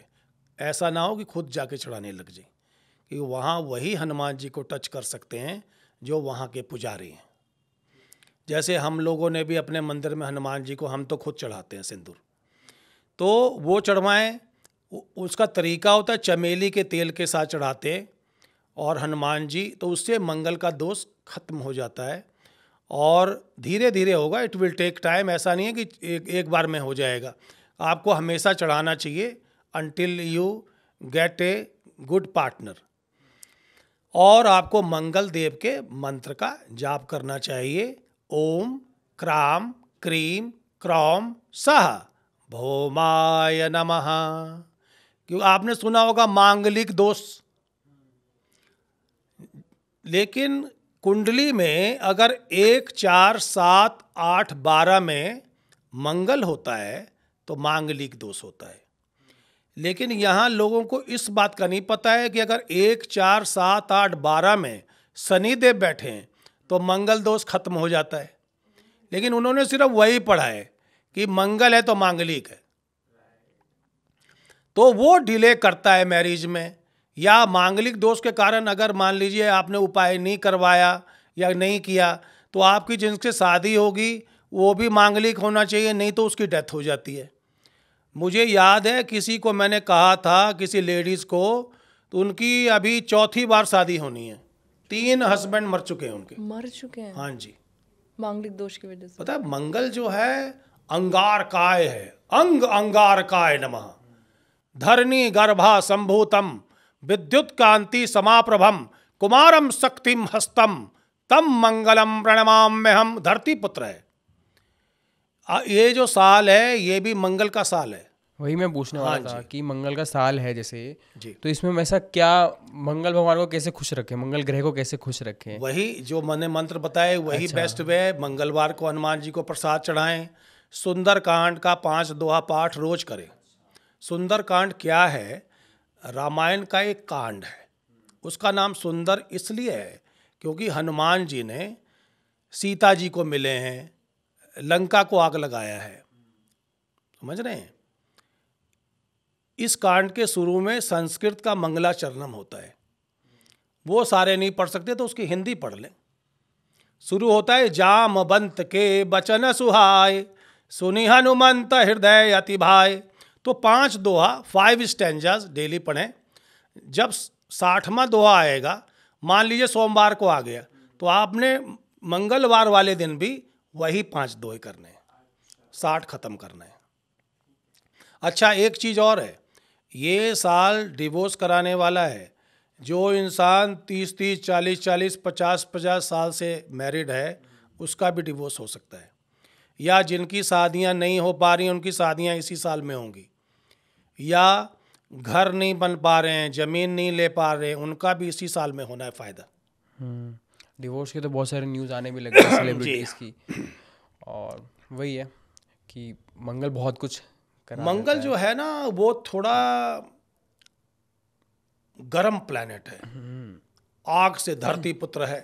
ऐसा ना हो कि खुद जाके चढ़ाने लग जाए, क्योंकि वहाँ वही हनुमान जी को टच कर सकते हैं जो वहाँ के पुजारी हैं। जैसे हम लोगों ने भी अपने मंदिर में हनुमान जी को, हम तो खुद चढ़ाते हैं सिंदूर, तो वो चढ़वाएं। उसका तरीका होता है चमेली के तेल के साथ चढ़ाते हैं, और हनुमान जी, तो उससे मंगल का दोष खत्म हो जाता है। और धीरे धीरे होगा, इट विल टेक टाइम। ऐसा नहीं है कि एक बार में हो जाएगा। आपको हमेशा चढ़ाना चाहिए until you get a good partner। और आपको मंगल देव के मंत्र का जाप करना चाहिए। ओम क्राम क्रीम क्रौम सह भौमाय नमः। क्यों, आपने सुना होगा मांगलिक दोष। लेकिन कुंडली में अगर 1, 4, 7, 8, 12 में मंगल होता है तो मांगलिक दोष होता है। लेकिन यहाँ लोगों को इस बात का नहीं पता है कि अगर 1, 4, 7, 8, 12 में शनिदेव बैठे हैं तो मंगल दोष खत्म हो जाता है। लेकिन उन्होंने सिर्फ वही पढ़ा है कि मंगल है तो मांगलिक है, तो वो डिले करता है मैरिज में। या मांगलिक दोष के कारण अगर मान लीजिए आपने उपाय नहीं करवाया या नहीं किया, तो आपकी जिनसे शादी होगी वो भी मांगलिक होना चाहिए, नहीं तो उसकी डेथ हो जाती है। मुझे याद है किसी को मैंने कहा था, किसी लेडीज़ को, तो उनकी अभी चौथी बार शादी होनी है। 3 हस्बैंड मर चुके हैं उनके। मर चुके हैं? हाँ जी। मांगलिक दोष की वजह से। पता है मंगल जो है अंगारकाय है, अंगारकाय नमः। धरणी गर्भा संभूतम विद्युत कांति समाप्रभम कुमारम शक्तिम हस्तम तम मंगलम प्रणमाम्यहम। धरती पुत्र है। ये जो साल है ये भी मंगल का साल है। वही मैं पूछने वाला था कि मंगल का साल है जैसे जी। तो इसमें ऐसा क्या मंगल भगवान को कैसे खुश रखें, मंगल ग्रह को कैसे खुश रखें? वही जो मैंने मंत्र बताए वही बेस्ट वे। मंगलवार को हनुमान जी को प्रसाद चढ़ाएं। सुंदर कांड का 5 दोहा पाठ रोज करें। सुंदर कांड क्या है? रामायण का एक कांड है। उसका नाम सुंदर इसलिए है क्योंकि हनुमान जी ने सीता जी को मिले हैं, लंका को आग लगाया है। समझ रहे हैं? इस कांड के शुरू में संस्कृत का मंगलाचरणम होता है। वो सारे नहीं पढ़ सकते तो उसकी हिंदी पढ़ लें। शुरू होता है जामवंत के बचन सुहाय सुनि हनुमंत हृदय अति भाय। तो 5 दोहा 5 स्टैंजास डेली पढ़ें। जब 60वां दोहा आएगा, मान लीजिए सोमवार को आ गया, तो आपने मंगलवार वाले दिन भी वही 5 दोहे करने हैं, 60 खत्म करना है। अच्छा, एक चीज़ और है, ये साल डिवोर्स कराने वाला है। जो इंसान 30-30, 40-40, 50-50 साल से मैरिड है उसका भी डिवोर्स हो सकता है, या जिनकी शादियां नहीं हो पा रही उनकी शादियां इसी साल में होंगी, या घर नहीं बन पा रहे हैं, ज़मीन नहीं ले पा रहे हैं, उनका भी इसी साल में होना है फ़ायदा। डिवोर्स के तो बहुत सारे न्यूज़ आने भी लगे हैं सेलिब्रिटीज़ की। और वही है कि मंगल बहुत कुछ मंगल जो है ना वो थोड़ा गर्म प्लैनेट है, आग से धरती पुत्र है,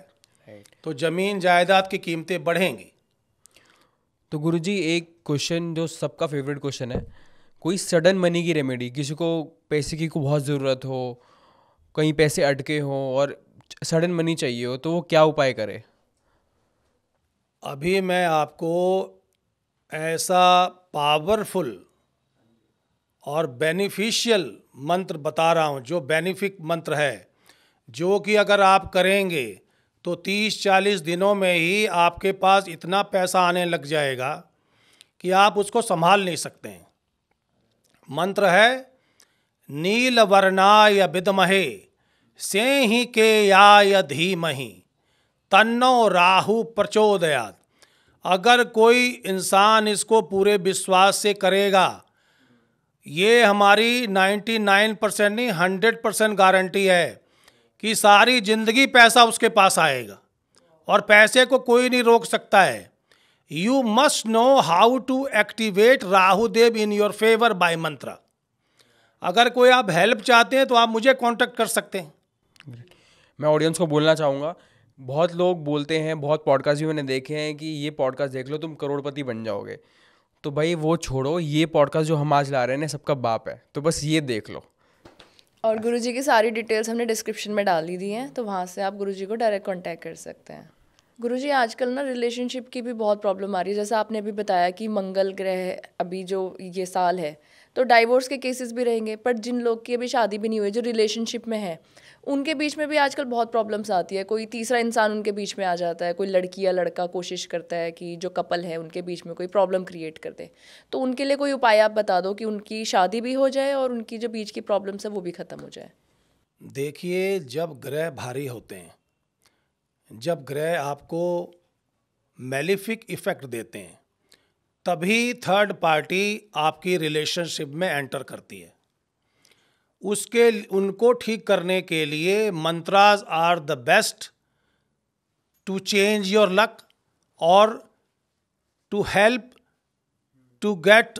तो जमीन जायदाद की कीमतें बढ़ेंगी। तो गुरुजी एक क्वेश्चन जो सबका फेवरेट क्वेश्चन है, कोई सडन मनी की रेमेडी, किसी को पैसे की को बहुत ज़रूरत हो, कहीं पैसे अटके हो और सडन मनी चाहिए हो, तो वो क्या उपाय करे? अभी मैं आपको ऐसा पावरफुल और बेनिफिशियल मंत्र बता रहा हूँ, जो बेनिफिक मंत्र है, जो कि अगर आप करेंगे तो 30-40 दिनों में ही आपके पास इतना पैसा आने लग जाएगा कि आप उसको संभाल नहीं सकते हैं। मंत्र है नीलवर्णाय विद्महे सेहि के याय धीमहि तन्नो राहु प्रचोदयात्। अगर कोई इंसान इसको पूरे विश्वास से करेगा, ये हमारी 99% नहीं 100% गारंटी है कि सारी जिंदगी पैसा उसके पास आएगा, और पैसे को कोई नहीं रोक सकता है। You must know how to activate Rahudev in your favour by mantra. अगर कोई आप हेल्प चाहते हैं तो आप मुझे कांटेक्ट कर सकते हैं। मैं ऑडियंस को बोलना चाहूँगा, बहुत लोग बोलते हैं, बहुत पॉडकास्ट भी मैंने देखे हैं कि ये पॉडकास्ट देख लो तुम करोड़पति बन जाओगे। तो भाई वो छोड़ो, ये पॉडकास्ट जो हम आज ला रहे हैं सबका बाप है, तो बस ये देख लो। और गुरुजी की सारी डिटेल्स हमने डिस्क्रिप्शन में डाल दी हैं, तो वहाँ से आप गुरुजी को डायरेक्ट कांटेक्ट कर सकते हैं। गुरुजी आजकल ना रिलेशनशिप की भी बहुत प्रॉब्लम आ रही है, जैसा आपने अभी बताया कि मंगल ग्रह अभी जो ये साल है तो डाइवोर्स के केसेस भी रहेंगे, पर जिन लोग की अभी शादी भी नहीं हुई, जो रिलेशनशिप में है, उनके बीच में भी आजकल बहुत प्रॉब्लम्स आती है। कोई तीसरा इंसान उनके बीच में आ जाता है, कोई लड़की या लड़का कोशिश करता है कि जो कपल है उनके बीच में कोई प्रॉब्लम क्रिएट कर दे। तो उनके लिए कोई उपाय आप बता दो कि उनकी शादी भी हो जाए और उनकी जो बीच की प्रॉब्लम्स है वो भी ख़त्म हो जाए। देखिए, जब ग्रह भारी होते हैं, जब ग्रह आपको मैलिफिक इफेक्ट देते हैं, तभी थर्ड पार्टी आपकी रिलेशनशिप में एंटर करती है। उनको ठीक करने के लिए mantras are the best to change your luck और to help to get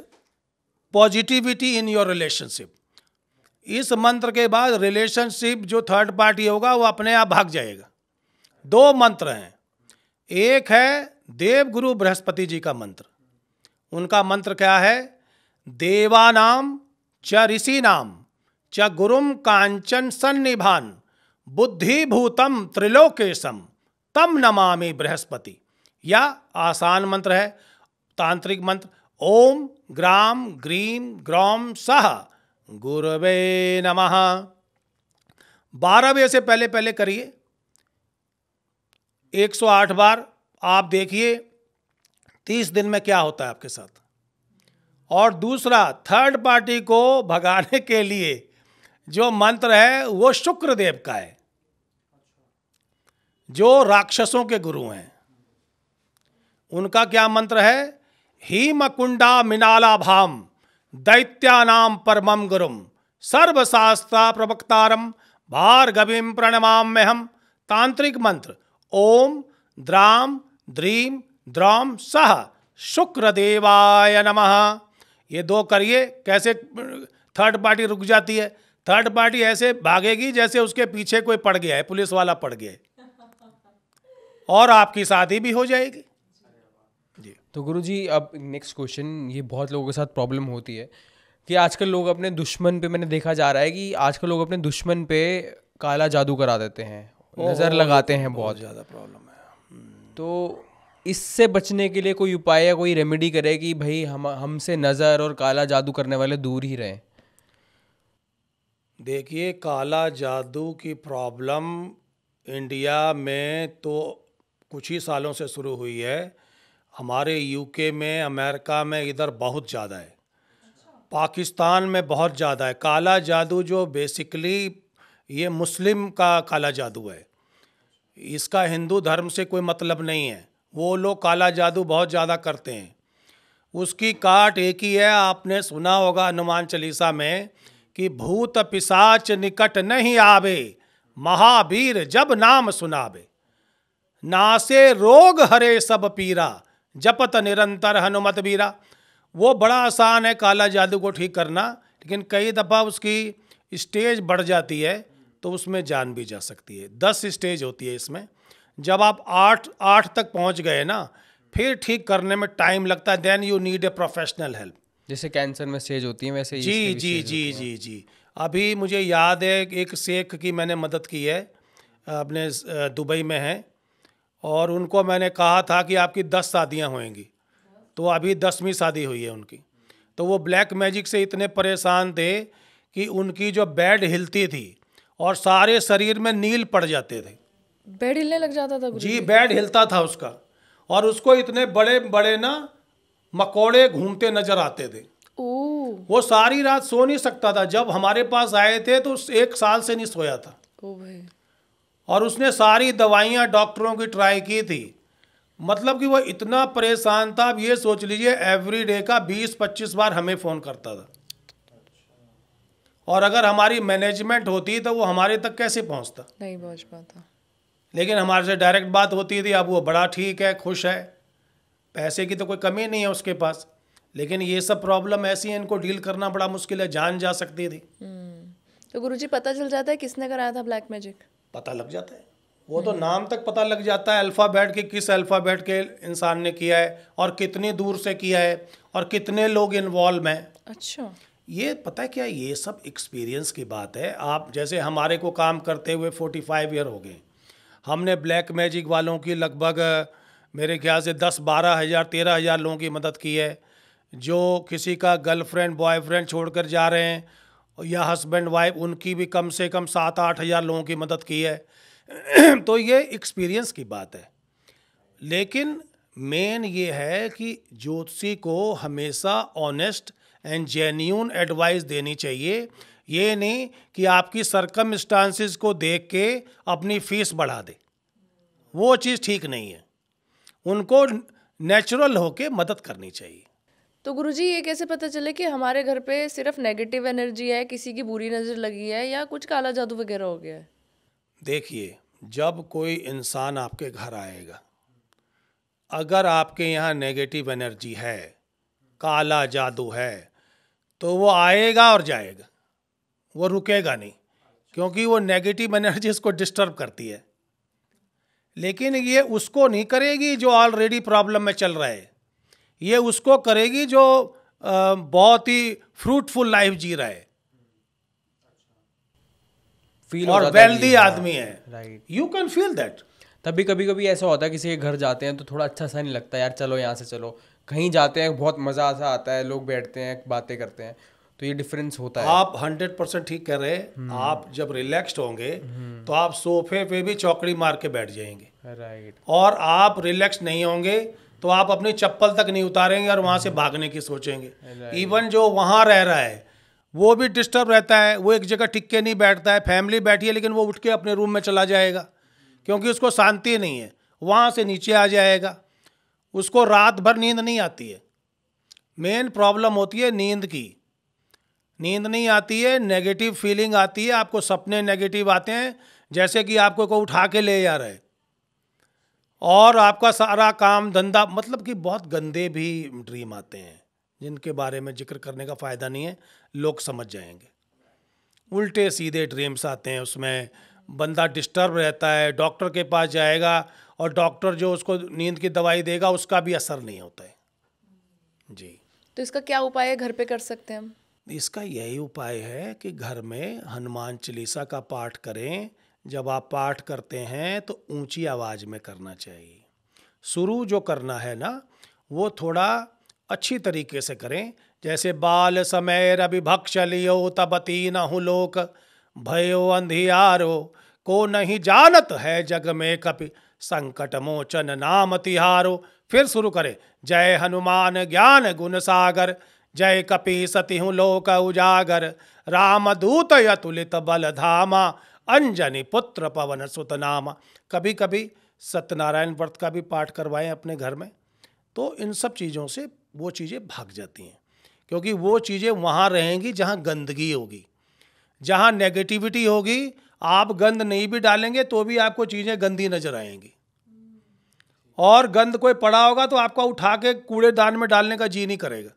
positivity in your relationship. इस मंत्र के बाद रिलेशनशिप जो थर्ड पार्टी होगा वो अपने आप भाग जाएगा। 2 मंत्र हैं, एक है देवगुरु बृहस्पति जी का मंत्र। उनका मंत्र क्या है? देवानाम च ऋषिनाम च गुरुम कांचन सन्निभान बुद्धिभूतम त्रिलोकेशम तम नमामि बृहस्पति। या आसान मंत्र है, तांत्रिक मंत्र, ओम ग्राम ग्रीम ग्रौम सह गुरवे नमः। 12 बजे से पहले पहले करिए, 108 बार। आप देखिए 30 दिन में क्या होता है आपके साथ। और दूसरा, थर्ड पार्टी को भगाने के लिए जो मंत्र है वो शुक्रदेव का है, जो राक्षसों के गुरु हैं। उनका क्या मंत्र है? हीमकुंडा मिनालाभाम दैत्यानाम परमम गुरुम सर्वशास्त्रा प्रवक्तारम भार्गवीम प्रणमाम्यहम। तांत्रिक मंत्र ओम द्राम द्रीम द्रौम सह शुक्रदेवाय नमः। ये 2 करिए। कैसे थर्ड पार्टी रुक जाती है? थर्ड पार्टी ऐसे भागेगी जैसे उसके पीछे कोई पड़ गया है, पुलिस वाला पड़ गया है, और आपकी शादी भी हो जाएगी। जी। तो गुरुजी अब नेक्स्ट क्वेश्चन, ये बहुत लोगों के साथ प्रॉब्लम होती है कि आजकल लोग अपने दुश्मन पे, मैंने देखा जा रहा है कि आजकल लोग अपने दुश्मन पे काला जादू करा देते हैं, नज़र लगाते हैं, बहुत ज़्यादा प्रॉब्लम है। तो इससे बचने के लिए कोई उपाय या कोई रेमेडी करे कि भाई हमसे नज़र और काला जादू करने वाले दूर ही रहें? देखिए, काला जादू की प्रॉब्लम इंडिया में तो कुछ ही सालों से शुरू हुई है। हमारे यूके में, अमेरिका में इधर बहुत ज़्यादा है, पाकिस्तान में बहुत ज़्यादा है। काला जादू जो बेसिकली ये मुस्लिम का काला जादू है, इसका हिंदू धर्म से कोई मतलब नहीं है। वो लोग काला जादू बहुत ज़्यादा करते हैं। उसकी काट एक ही है, आपने सुना होगा हनुमान चालीसा में कि भूत पिशाच निकट नहीं आवे, महावीर जब नाम सुनावे, नासे रोग हरे सब पीरा, जपत निरंतर हनुमत बीरा। वो बड़ा आसान है काला जादू को ठीक करना, लेकिन कई दफ़ा उसकी स्टेज बढ़ जाती है तो उसमें जान भी जा सकती है। 10 स्टेज होती है इसमें। जब आप 8 तक पहुंच गए ना, फिर ठीक करने में टाइम लगता है। Then you need a professional help. जैसे कैंसर में स्टेज होती है वैसे जी जी जी जी जी। अभी मुझे याद है एक शेख की मैंने मदद की है, अपने दुबई में है, और उनको मैंने कहा था कि आपकी 10 शादियां होंगी, तो अभी 10वीं शादी हुई है उनकी। तो वो ब्लैक मैजिक से इतने परेशान थे कि उनकी जो बेड हिलती थी और सारे शरीर में नील पड़ जाते थे। बेड हिलने लग जाता था जी, बेड हिलता था उसका, और उसको इतने बड़े बड़े ना मकोड़े घूमते नजर आते थे। वो सारी रात सो नहीं सकता था। जब हमारे पास आए थे तो 1 साल से नहीं सोया था। ओ भाई। और उसने सारी दवाइयाँ डॉक्टरों की ट्राई की थी, मतलब कि वो इतना परेशान था। अब ये सोच लीजिए, एवरी डे का 20-25 बार हमें फ़ोन करता था, और अगर हमारी मैनेजमेंट होती तो वो हमारे तक कैसे पहुंचता? नहीं पहुंच पाता। लेकिन हमारे से डायरेक्ट बात होती थी। अब वो बड़ा ठीक है, खुश है, पैसे की तो कोई कमी नहीं है उसके पास, लेकिन ये सब प्रॉब्लम ऐसी है, इनको डील करना बड़ा मुश्किल है, जान जा सकती थी। तो गुरुजी पता चल जाता है किसने कराया था ब्लैक मैजिक? पता लग जाता है, वो तो नाम तक पता लग जाता है, अल्फ़ाबेट के किस अल्फ़ाबेट के इंसान ने किया है, और कितनी दूर से किया है, और कितने लोग इन्वॉल्व हैं। अच्छा। ये पता है क्या, ये सब एक्सपीरियंस की बात है। आप जैसे हमारे को काम करते हुए 45 ईयर हो गए, हमने ब्लैक मैजिक वालों की लगभग मेरे ख्याल से 10-12 हज़ार 13 हज़ार लोगों की मदद की है, जो किसी का गर्लफ्रेंड बॉयफ्रेंड छोड़कर जा रहे हैं, या हस्बैंड वाइफ, उनकी भी कम से कम 7-8 हज़ार लोगों की मदद की है। तो ये एक्सपीरियंस की बात है। लेकिन मेन ये है कि ज्योतिषी को हमेशा ऑनेस्ट एंड जेन्यून एडवाइस देनी चाहिए। ये नहीं कि आपकी सरकमस्टांसिस को देख के अपनी फीस बढ़ा दे, वो चीज़ ठीक नहीं है। उनको नेचुरल होके मदद करनी चाहिए। तो गुरुजी ये कैसे पता चले कि हमारे घर पे सिर्फ नेगेटिव एनर्जी है, किसी की बुरी नज़र लगी है, या कुछ काला जादू वगैरह हो गया है? देखिए, जब कोई इंसान आपके घर आएगा, अगर आपके यहाँ नेगेटिव एनर्जी है, काला जादू है, तो वो आएगा और जाएगा, वो रुकेगा नहीं, क्योंकि वो नेगेटिव एनर्जी इसको डिस्टर्ब करती है। लेकिन ये उसको नहीं करेगी जो ऑलरेडी प्रॉब्लम में चल रहा है, ये उसको करेगी जो बहुत ही फ्रूटफुल लाइफ जी रहा है और वेल्दी आदमी है। Right. You can feel that. तभी कभी कभी ऐसा होता है किसी के घर जाते हैं तो थोड़ा अच्छा सा नहीं लगता यार, चलो यहाँ से चलो, कहीं जाते हैं बहुत मज़ा सा आता है, लोग बैठते हैं बातें करते हैं, तो ये डिफरेंस होता है। आप 100% ठीक कर रहे हैं। आप जब रिलैक्स्ड होंगे तो आप सोफे पे भी चौकड़ी मार के बैठ जाएंगे, राइट। और आप रिलैक्स नहीं होंगे तो आप अपनी चप्पल तक नहीं उतारेंगे और वहाँ से भागने की सोचेंगे। इवन जो वहाँ रह रहा है वो भी डिस्टर्ब रहता है, वो एक जगह टिक के नहीं बैठता है। फैमिली बैठी है लेकिन वो उठ के अपने रूम में चला जाएगा क्योंकि उसको शांति नहीं है, वहाँ से नीचे आ जाएगा, उसको रात भर नींद नहीं आती है। मेन प्रॉब्लम होती है नींद की, नींद नहीं आती है, नेगेटिव फीलिंग आती है, आपको सपने नेगेटिव आते हैं, जैसे कि आपको कोई उठा के ले जा रहा है, और आपका सारा काम धंधा, मतलब कि बहुत गंदे भी ड्रीम आते हैं जिनके बारे में जिक्र करने का फ़ायदा नहीं है, लोग समझ जाएंगे। उल्टे सीधे ड्रीम्स आते हैं, उसमें बंदा डिस्टर्ब रहता है, डॉक्टर के पास जाएगा और डॉक्टर जो उसको नींद की दवाई देगा उसका भी असर नहीं होता है जी। तो इसका क्या उपाय है, घर पे कर सकते हैं हम? इसका यही उपाय है कि घर में हनुमान चालीसा का पाठ करें। जब आप पाठ करते हैं तो ऊंची आवाज़ में करना चाहिए। शुरू जो करना है ना वो थोड़ा अच्छी तरीके से करें, जैसे बाल समय रविभक्ष लियो तब तीन लोक भयो अंधियारो को नहीं जानत है जग में कपि संकट मोचन नाम तिहारो। फिर शुरू करें, जय हनुमान ज्ञान गुण सागर जय कपि सतिहु लोक उजागर रामदूत अतुलित बल धामा अंजनी पुत्र पवन सुत नामा। कभी कभी सत्यनारायण व्रत का भी पाठ करवाएं अपने घर में, तो इन सब चीज़ों से वो चीज़ें भाग जाती हैं, क्योंकि वो चीज़ें वहाँ रहेंगी जहाँ गंदगी होगी, जहाँ नेगेटिविटी होगी। आप गंद नहीं भी डालेंगे तो भी आपको चीज़ें गंदी नजर आएंगी, और गंद कोई पड़ा होगा तो आपका उठा के कूड़ेदान में डालने का जी नहीं करेगा,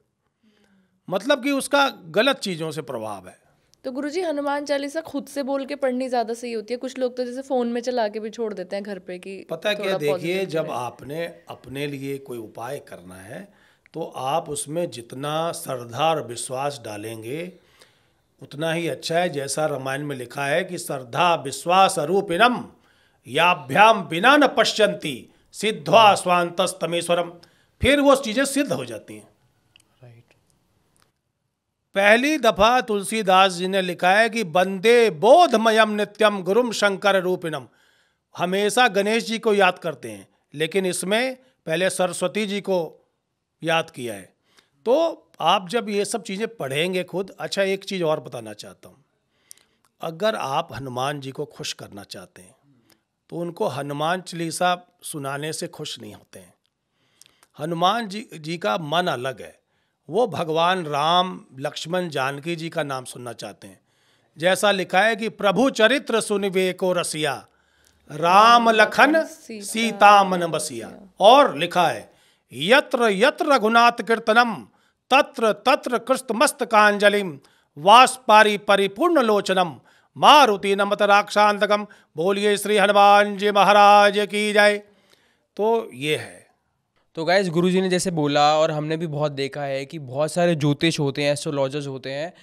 मतलब कि उसका गलत चीज़ों से प्रभाव है। तो गुरुजी, हनुमान चालीसा खुद से बोल के पढ़नी ज़्यादा सही होती है? कुछ लोग तो जैसे फ़ोन में चला के भी छोड़ देते हैं घर पे, कि पता क्या, थोड़ा देखिए positive जब रहे। आपने अपने लिए कोई उपाय करना है तो आप उसमें जितना श्रद्धा और विश्वास डालेंगे उतना ही अच्छा है। जैसा रामायण में लिखा है कि श्रद्धा विश्वास रूपिणम याभ्याम बिना न पश्यन्ति सिद्ध्वा स्वांतस्तमेश्वरम, फिर वो चीज़ें सिद्ध हो जाती हैं। राइट। पहली दफा तुलसीदास जी ने लिखा है कि वंदे बोधमयम नित्यम गुरुम शंकर रूपिणम। हमेशा गणेश जी को याद करते हैं, लेकिन इसमें पहले सरस्वती जी को याद किया है। तो आप जब ये सब चीज़ें पढ़ेंगे खुद। अच्छा, एक चीज़ और बताना चाहता हूँ, अगर आप हनुमान जी को खुश करना चाहते हैं तो उनको हनुमान चालीसा सुनाने से खुश नहीं होते हैं। हनुमान जी का मन अलग है, वो भगवान राम लक्ष्मण जानकी जी का नाम सुनना चाहते हैं। जैसा लिखा है कि प्रभु चरित्र सुनिवे को रसिया राम लखन सीता मन बसिया, और लिखा है यत्र यत्र रघुनाथ कीर्तनम तत्र तत्र कृष्ण मस्तकांजलिम वाष्पारी परिपूर्ण लोचनम मारुति नमत राक्षांतकम। बोलिए श्री हनुमान जी महाराज की जय। तो ये है। तो गाइस, गुरुजी ने जैसे बोला और हमने भी बहुत देखा है कि बहुत सारे ज्योतिष होते हैं, एस्ट्रोलॉजर्स होते हैं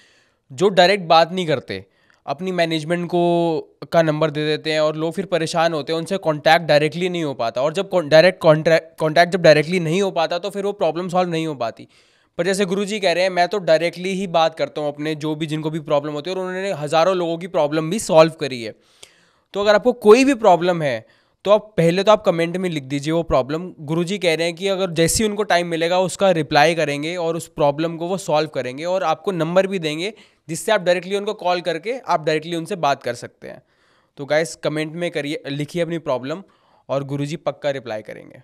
जो डायरेक्ट बात नहीं करते, अपनी मैनेजमेंट को का नंबर दे देते हैं और लोग फिर परेशान होते हैं, उनसे कांटेक्ट डायरेक्टली नहीं हो पाता, और जब कांटेक्ट जब डायरेक्टली नहीं हो पाता तो फिर वो प्रॉब्लम सॉल्व नहीं हो पाती। पर जैसे गुरुजी कह रहे हैं, मैं तो डायरेक्टली ही बात करता हूँ अपने जो भी जिनको भी प्रॉब्लम होती है, और उन्होंने हज़ारों लोगों की प्रॉब्लम भी सॉल्व करी है। तो अगर आपको कोई भी प्रॉब्लम है तो आप पहले तो आप कमेंट में लिख दीजिए वो प्रॉब्लम। गुरुजी कह रहे हैं कि अगर जैसे ही उनको टाइम मिलेगा उसका रिप्लाई करेंगे और उस प्रॉब्लम को वो सॉल्व करेंगे, और आपको नंबर भी देंगे जिससे आप डायरेक्टली उनको कॉल करके आप डायरेक्टली उनसे बात कर सकते हैं। तो गाइस, कमेंट में करिए, लिखिए अपनी प्रॉब्लम, और गुरुजी पक्का रिप्लाई करेंगे।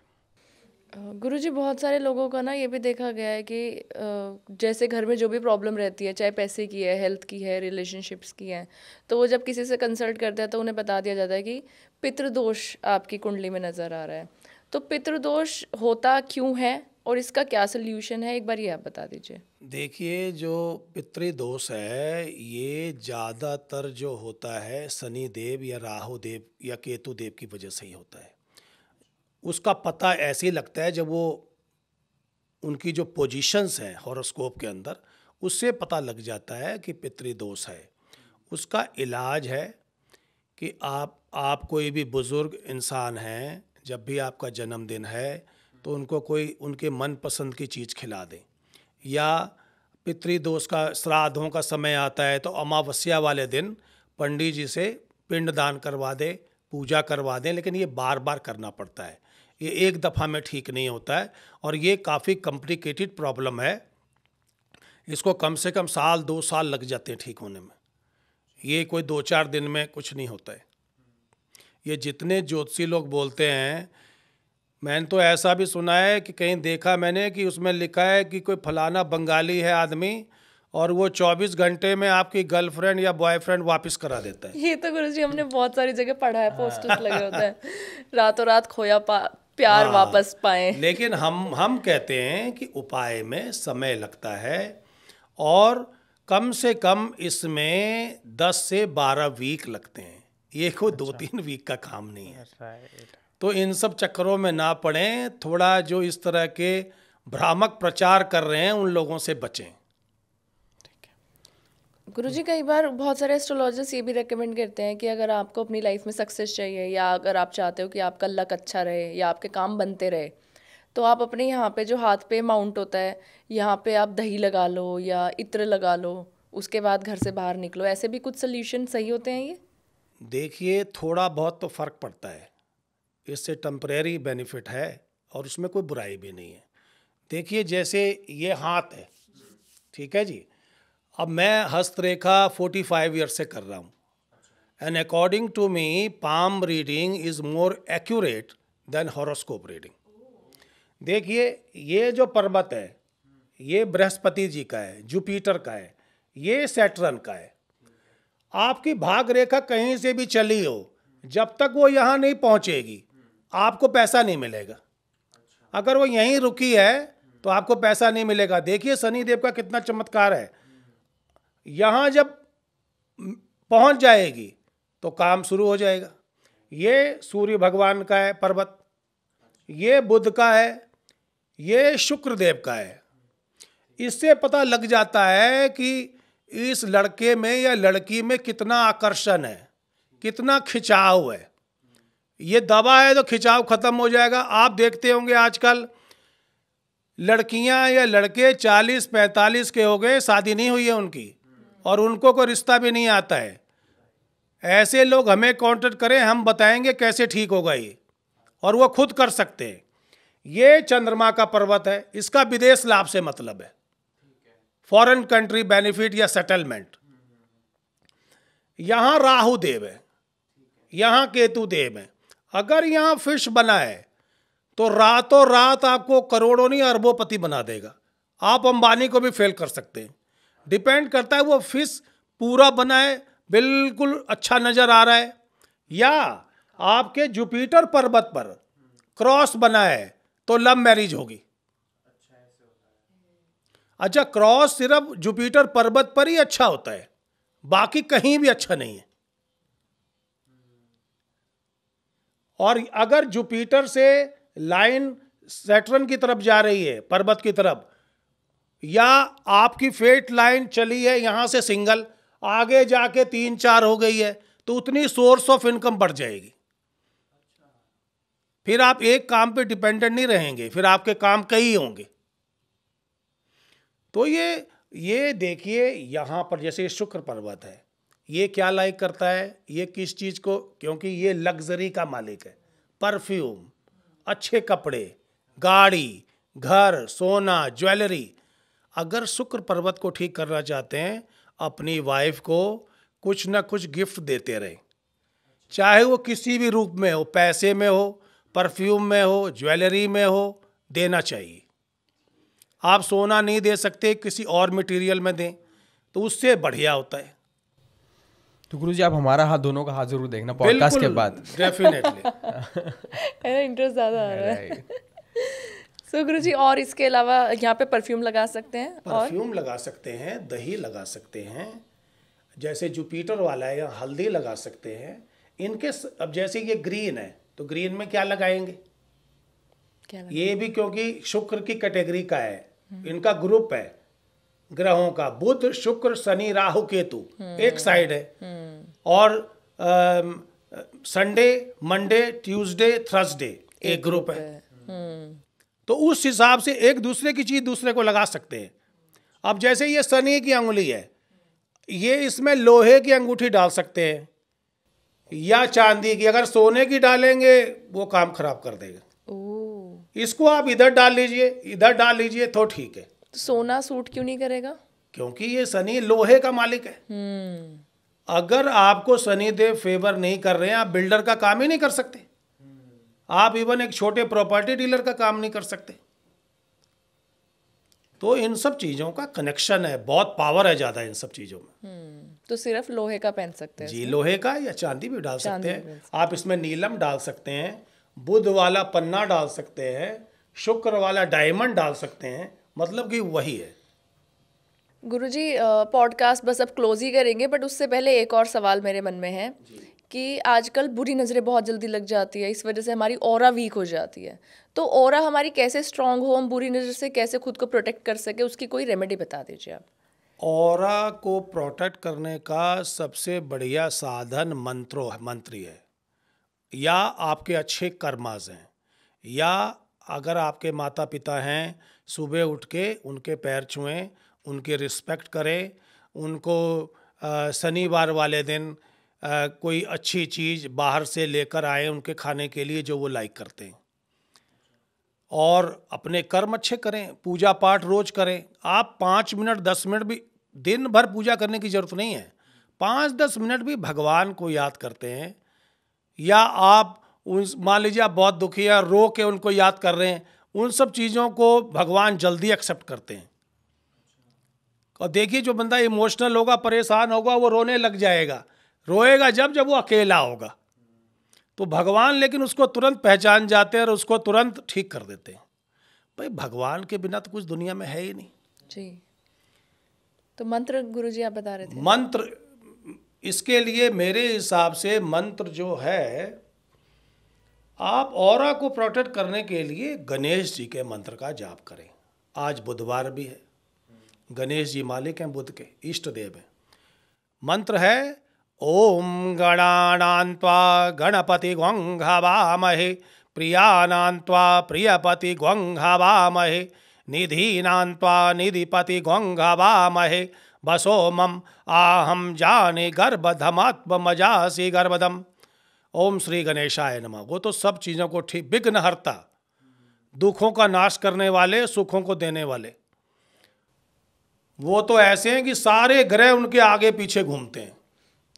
गुरुजी, बहुत सारे लोगों का ना ये भी देखा गया है कि जैसे घर में जो भी प्रॉब्लम रहती है, चाहे पैसे की है, हेल्थ की है, रिलेशनशिप्स की है, तो वो जब किसी से कंसल्ट करते हैं तो उन्हें बता दिया जाता है कि पितृदोष आपकी कुंडली में नज़र आ रहा है। तो पितृदोष होता क्यों है और इसका क्या सोल्यूशन है, एक बार ये आप बता दीजिए। देखिए, जो पितृदोष है ये ज़्यादातर जो होता है शनि देव या राहु देव या केतु देव की वजह से ही होता है। उसका पता ऐसे ही लगता है जब वो उनकी जो पोजीशंस हैं हॉरोस्कोप के अंदर, उससे पता लग जाता है कि पितृदोष है। उसका इलाज है कि आप आप कोई भी बुज़ुर्ग इंसान हैं, जब भी आपका जन्मदिन है तो उनको कोई उनके मनपसंद की चीज़ खिला दें, या पितृदोष का श्राद्धों का समय आता है तो अमावस्या वाले दिन पंडित जी से पिंडदान करवा दें, पूजा करवा दें। लेकिन ये बार बार करना पड़ता है, ये एक दफ़ा में ठीक नहीं होता है, और ये काफ़ी कॉम्प्लिकेटेड प्रॉब्लम है। इसको कम से कम 1-2 साल लग जाते हैं ठीक होने में, ये कोई 2-4 दिन में कुछ नहीं होता है। ये जितने ज्योतिषी लोग बोलते हैं, मैंने तो ऐसा भी सुना है कि कहीं देखा मैंने कि उसमें लिखा है कि कोई फलाना बंगाली है आदमी और वो 24 घंटे में आपकी गर्लफ्रेंड या बॉयफ्रेंड वापस करा देता है। ये तो गुरुजी हमने बहुत सारी जगह पढ़ा है, पोस्टर्स लगे होते हैं, रातों रात खोया प्यार वापस पाए। लेकिन हम कहते हैं कि उपाय में समय लगता है, और कम से कम इसमें 10 से 12 वीक लगते हैं, ये कोई 2-3 वीक का काम नहीं है। तो इन सब चक्करों में ना पड़ें, थोड़ा जो इस तरह के भ्रामक प्रचार कर रहे हैं उन लोगों से बचें। गुरुजी कई बार बहुत सारे एस्ट्रोलॉजर्स ये भी रेकमेंड करते हैं कि अगर आपको अपनी लाइफ में सक्सेस चाहिए, या अगर आप चाहते हो कि आपका लक अच्छा रहे या आपके काम बनते रहे, तो आप अपने यहाँ पे जो हाथ पे माउंट होता है, यहाँ पे आप दही लगा लो या इत्र लगा लो, उसके बाद घर से बाहर निकलो। ऐसे भी कुछ सोल्यूशन सही होते हैं ये? देखिए, थोड़ा बहुत तो फ़र्क पड़ता है, इससे टेम्परेरी बेनिफिट है और उसमें कोई बुराई भी नहीं है। देखिए, जैसे ये हाथ है, ठीक है जी, अब मैं हस्तरेखा 45 ईयर से कर रहा हूँ, and according to me palm reading is more accurate than horoscope reading. देखिए, ये जो पर्वत है ये बृहस्पति जी का है, जुपिटर का है, ये सैटर्न का है। आपकी भाग रेखा कहीं से भी चली हो, जब तक वो यहाँ नहीं पहुँचेगी आपको पैसा नहीं मिलेगा। अगर वो यहीं रुकी है तो आपको पैसा नहीं मिलेगा। देखिए शनि देव का कितना चमत्कार है, यहाँ जब पहुँच जाएगी तो काम शुरू हो जाएगा। ये सूर्य भगवान का है पर्वत, ये बुध का है, ये शुक्र देव का है। इससे पता लग जाता है कि इस लड़के में या लड़की में कितना आकर्षण है, कितना खिंचाव है। ये दबा है तो खिंचाव खत्म हो जाएगा। आप देखते होंगे आजकल लड़कियां या लड़के 40-45 के हो गए, शादी नहीं हुई है उनकी, और उनको कोई रिश्ता भी नहीं आता है। ऐसे लोग हमें कांटेक्ट करें, हम बताएंगे कैसे ठीक होगा ये, और वो खुद कर सकते हैं। ये चंद्रमा का पर्वत है, इसका विदेश लाभ से मतलब है, फॉरेन कंट्री बेनिफिट या सेटलमेंट। यहाँ राहु देव है, यहाँ केतु देव है। अगर यहाँ फिश बना है तो रातों रात आपको करोड़ों नहीं अरबोपति बना देगा। आप अंबानी को भी फेल कर सकते हैं। डिपेंड करता है वो फिश पूरा बना है, बिल्कुल अच्छा नजर आ रहा है, या आपके जुपिटर पर्वत पर क्रॉस बना है तो लव मैरिज होगी। अच्छा, क्रॉस सिर्फ जुपिटर पर्वत पर ही अच्छा होता है, बाकी कहीं भी अच्छा नहीं है। और अगर जुपिटर से लाइन सैटर्न की तरफ जा रही है, पर्वत की तरफ, या आपकी फेट लाइन चली है यहाँ से सिंगल, आगे जाके 3-4 हो गई है, तो उतनी सोर्स ऑफ इनकम बढ़ जाएगी। फिर आप एक काम पे डिपेंडेंट नहीं रहेंगे, फिर आपके काम कई होंगे। तो ये देखिए, यहाँ पर जैसे शुक्र पर्वत है, ये क्या लाइक करता है, ये किस चीज़ को, क्योंकि ये लग्जरी का मालिक है। परफ्यूम, अच्छे कपड़े, गाड़ी, घर, सोना, ज्वेलरी। अगर शुक्र पर्वत को ठीक करना चाहते हैं, अपनी वाइफ को कुछ ना कुछ गिफ्ट देते रहे, चाहे वो किसी भी रूप में हो, पैसे में हो, परफ्यूम में हो, ज्वेलरी में हो, देना चाहिए। आप सोना नहीं दे सकते, किसी और मटेरियल में दें तो उससे बढ़िया होता है। तो गुरुजी आप हमारा हाथ, दोनों का हाथ जरूर देखना पॉडकास्ट के बाद। डेफिनेटली इंटरेस्ट ज़्यादा आ रहा है। सो गुरुजी, और इसके अलावा यहाँ पे परफ्यूम लगा सकते हैं? परफ्यूम लगा सकते हैं, दही लगा सकते हैं, जैसे जुपिटर वाला है, यहाँ हल्दी लगा सकते हैं। इनके अब जैसे ये ग्रीन है तो ग्रीन में क्या लगाएंगे? क्या ये भी क्योंकि शुक्र की कैटेगरी का है, इनका ग्रुप है ग्रहों का, बुध, शुक्र, शनि, राहु, केतु एक साइड है, और संडे, मंडे, ट्यूसडे, थर्सडे एक ग्रुप है। तो उस हिसाब से एक दूसरे की चीज दूसरे को लगा सकते हैं। अब जैसे ये शनि की अंगुली है, ये इसमें लोहे की अंगूठी डाल सकते हैं या चांदी की। अगर सोने की डालेंगे वो काम खराब कर देगा। इसको आप इधर डाल लीजिए, इधर डाल लीजिए तो ठीक है। तो सोना सूट क्यों नहीं करेगा? क्योंकि ये शनि लोहे का मालिक है। अगर आपको शनि देव फेवर नहीं कर रहे हैं, आप बिल्डर का काम ही नहीं कर सकते। आप इवन एक छोटे प्रॉपर्टी डीलर का काम नहीं कर सकते। तो इन सब चीजों का कनेक्शन है, बहुत पावर है ज्यादा इन सब चीजों में। तो सिर्फ लोहे का पहन सकते हैं जी, लोहे का या चांदी भी डाल सकते हैं आप। इसमें नीलम डाल सकते हैं, बुध वाला पन्ना डाल सकते हैं, शुक्र वाला डायमंड डाल सकते हैं। मतलब कि वही है। गुरुजी, पॉडकास्ट बस अब क्लोज ही करेंगे, बट उससे पहले एक और सवाल मेरे मन में है कि आजकल बुरी नज़रें बहुत जल्दी लग जाती है, इस वजह से हमारी ऑरा वीक हो जाती है। तो ऑरा हमारी कैसे स्ट्रांग हो, हम बुरी नज़र से कैसे खुद को प्रोटेक्ट कर सके, उसकी कोई रेमेडी बता दीजिए आप। ऑरा को प्रोटेक्ट करने का सबसे बढ़िया साधन मंत्री है, या आपके अच्छे कर्माज हैं, या अगर आपके माता पिता हैं, सुबह उठ के उनके पैर छुएं, उनकी रिस्पेक्ट करें, उनको शनिवार वाले दिन कोई अच्छी चीज़ बाहर से लेकर आए उनके खाने के लिए जो वो लाइक करते हैं, और अपने कर्म अच्छे करें, पूजा पाठ रोज करें। आप 5 मिनट 10 मिनट भी, दिन भर पूजा करने की ज़रूरत नहीं है, 5-10 मिनट भी भगवान को याद करते हैं, या आप मान लीजिए आप बहुत दुखी है, रो के उनको याद कर रहे हैं, उन सब चीज़ों को भगवान जल्दी एक्सेप्ट करते हैं। और देखिए, जो बंदा इमोशनल होगा, परेशान होगा, वो रोने लग जाएगा। रोएगा जब वो अकेला होगा। तो भगवान लेकिन उसको तुरंत पहचान जाते हैं और उसको तुरंत ठीक कर देते हैं। भाई, भगवान के बिना तो कुछ दुनिया में है ही नहीं जी। तो मंत्र गुरुजी आप बता रहे थे। मंत्र, इसके लिए मेरे हिसाब से मंत्र जो है, आप ऑरा को प्रोटेक्ट करने के लिए गणेश जी के मंत्र का जाप करें। आज बुधवार भी है, गणेश जी मालिक हैं, बुध के इष्ट देव हैं। मंत्र है ओम गणानान्त्वा गणपति ग्वंघवामहे, प्रियानान्त्वा प्रियपति ग्वंघवामहे, निधीनान्त्वा निधिपति ग्वंघवामहे, बसो मम आहम जाने गर्भधमात्मजासि गर्भधम। ओम श्री गणेशाय नमः। वो तो सब चीज़ों को ठीक, विघ्नहर्ता, दुखों का नाश करने वाले, सुखों को देने वाले। वो तो ऐसे हैं कि सारे ग्रह उनके आगे पीछे घूमते हैं।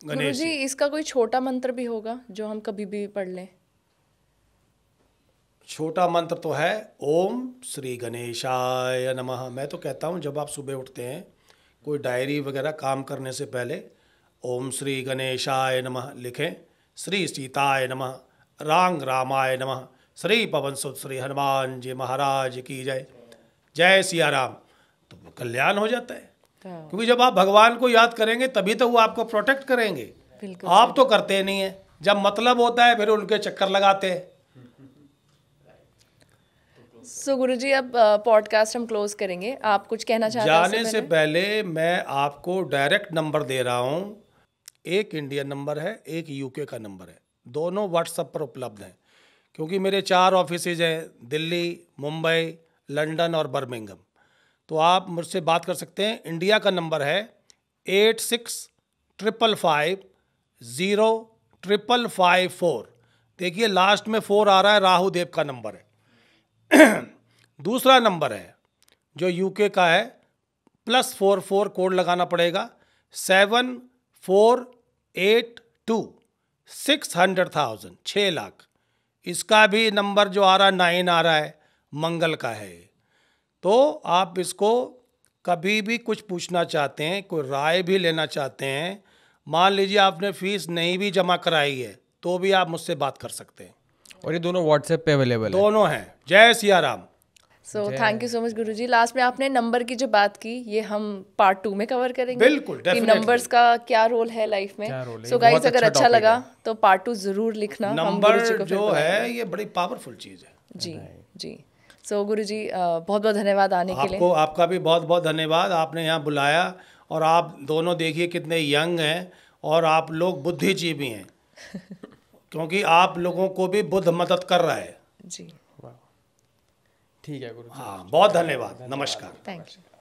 गणेश जी, इसका कोई छोटा मंत्र भी होगा जो हम कभी भी पढ़ लें? छोटा मंत्र तो है ओम श्री गणेशाय नमः। मैं तो कहता हूँ जब आप सुबह उठते हैं, कोई डायरी वगैरह काम करने से पहले ओम श्री गणेशाय नमः लिखें, श्री सीताय नमः, रांग रामाय नमः, श्री पवन सुत श्री हनुमान जी महाराज की जय, जय सिया राम। तो कल्याण हो जाता है। क्योंकि जब आप भगवान को याद करेंगे तभी तो वो आपको प्रोटेक्ट करेंगे। आप तो करते नहीं है, जब मतलब होता है फिर उनके चक्कर लगाते हैं। सो गुरुजी, अब पॉडकास्ट हम क्लोज करेंगे, आप कुछ कहना चाहते हैं? जाने से पहले मैं आपको डायरेक्ट नंबर दे रहा हूँ। एक इंडियन नंबर है, एक यूके का नंबर है, दोनों व्हाट्सएप पर उपलब्ध हैं। क्योंकि मेरे 4 ऑफिसेज हैं, दिल्ली, मुंबई, लंदन और बर्मिंघम। तो आप मुझसे बात कर सकते हैं। इंडिया का नंबर है 8655505554। देखिए लास्ट में 4 आ रहा है, राहु देव का नंबर है। दूसरा नंबर है जो यूके का है, +44 कोड लगाना पड़ेगा, 7482 6 लाख। इसका भी नंबर जो आ रहा है 9 आ रहा है, मंगल का है। तो आप इसको कभी भी कुछ पूछना चाहते हैं, कोई राय भी लेना चाहते हैं, मान लीजिए आपने फीस नहीं भी जमा कराई है तो भी आप मुझसे बात कर सकते हैं। और ये दोनों व्हाट्सएप पे अवेलेबल है? दोनों हैं। जय Siya Ram. So thank you so much Guruji. Last में आपने नंबर की जो बात की, ये हम पार्ट 2 में कवर करेंगे। बिल्कुल, कि डेफिनेटली। नंबर्स का क्या रोल है लाइफ में। सो गाइस, अगर अच्छा लगा तो पार्ट 2 जरूर लिखना। नंबर जो है ये बड़ी पावरफुल चीज़ है। जी जी। सो गुरुजी, बहुत बहुत धन्यवाद आने के लिए। आपका भी बहुत बहुत धन्यवाद, आपने यहाँ बुलाया। और आप दोनों देखिए कितने यंग हैं और आप लोग बुद्धिजीवी हैं। क्योंकि आप लोगों को भी बुद्ध मदद कर रहा है। जी, ठीक है गुरु। हाँ, बहुत धन्यवाद, नमस्कार। Thank you.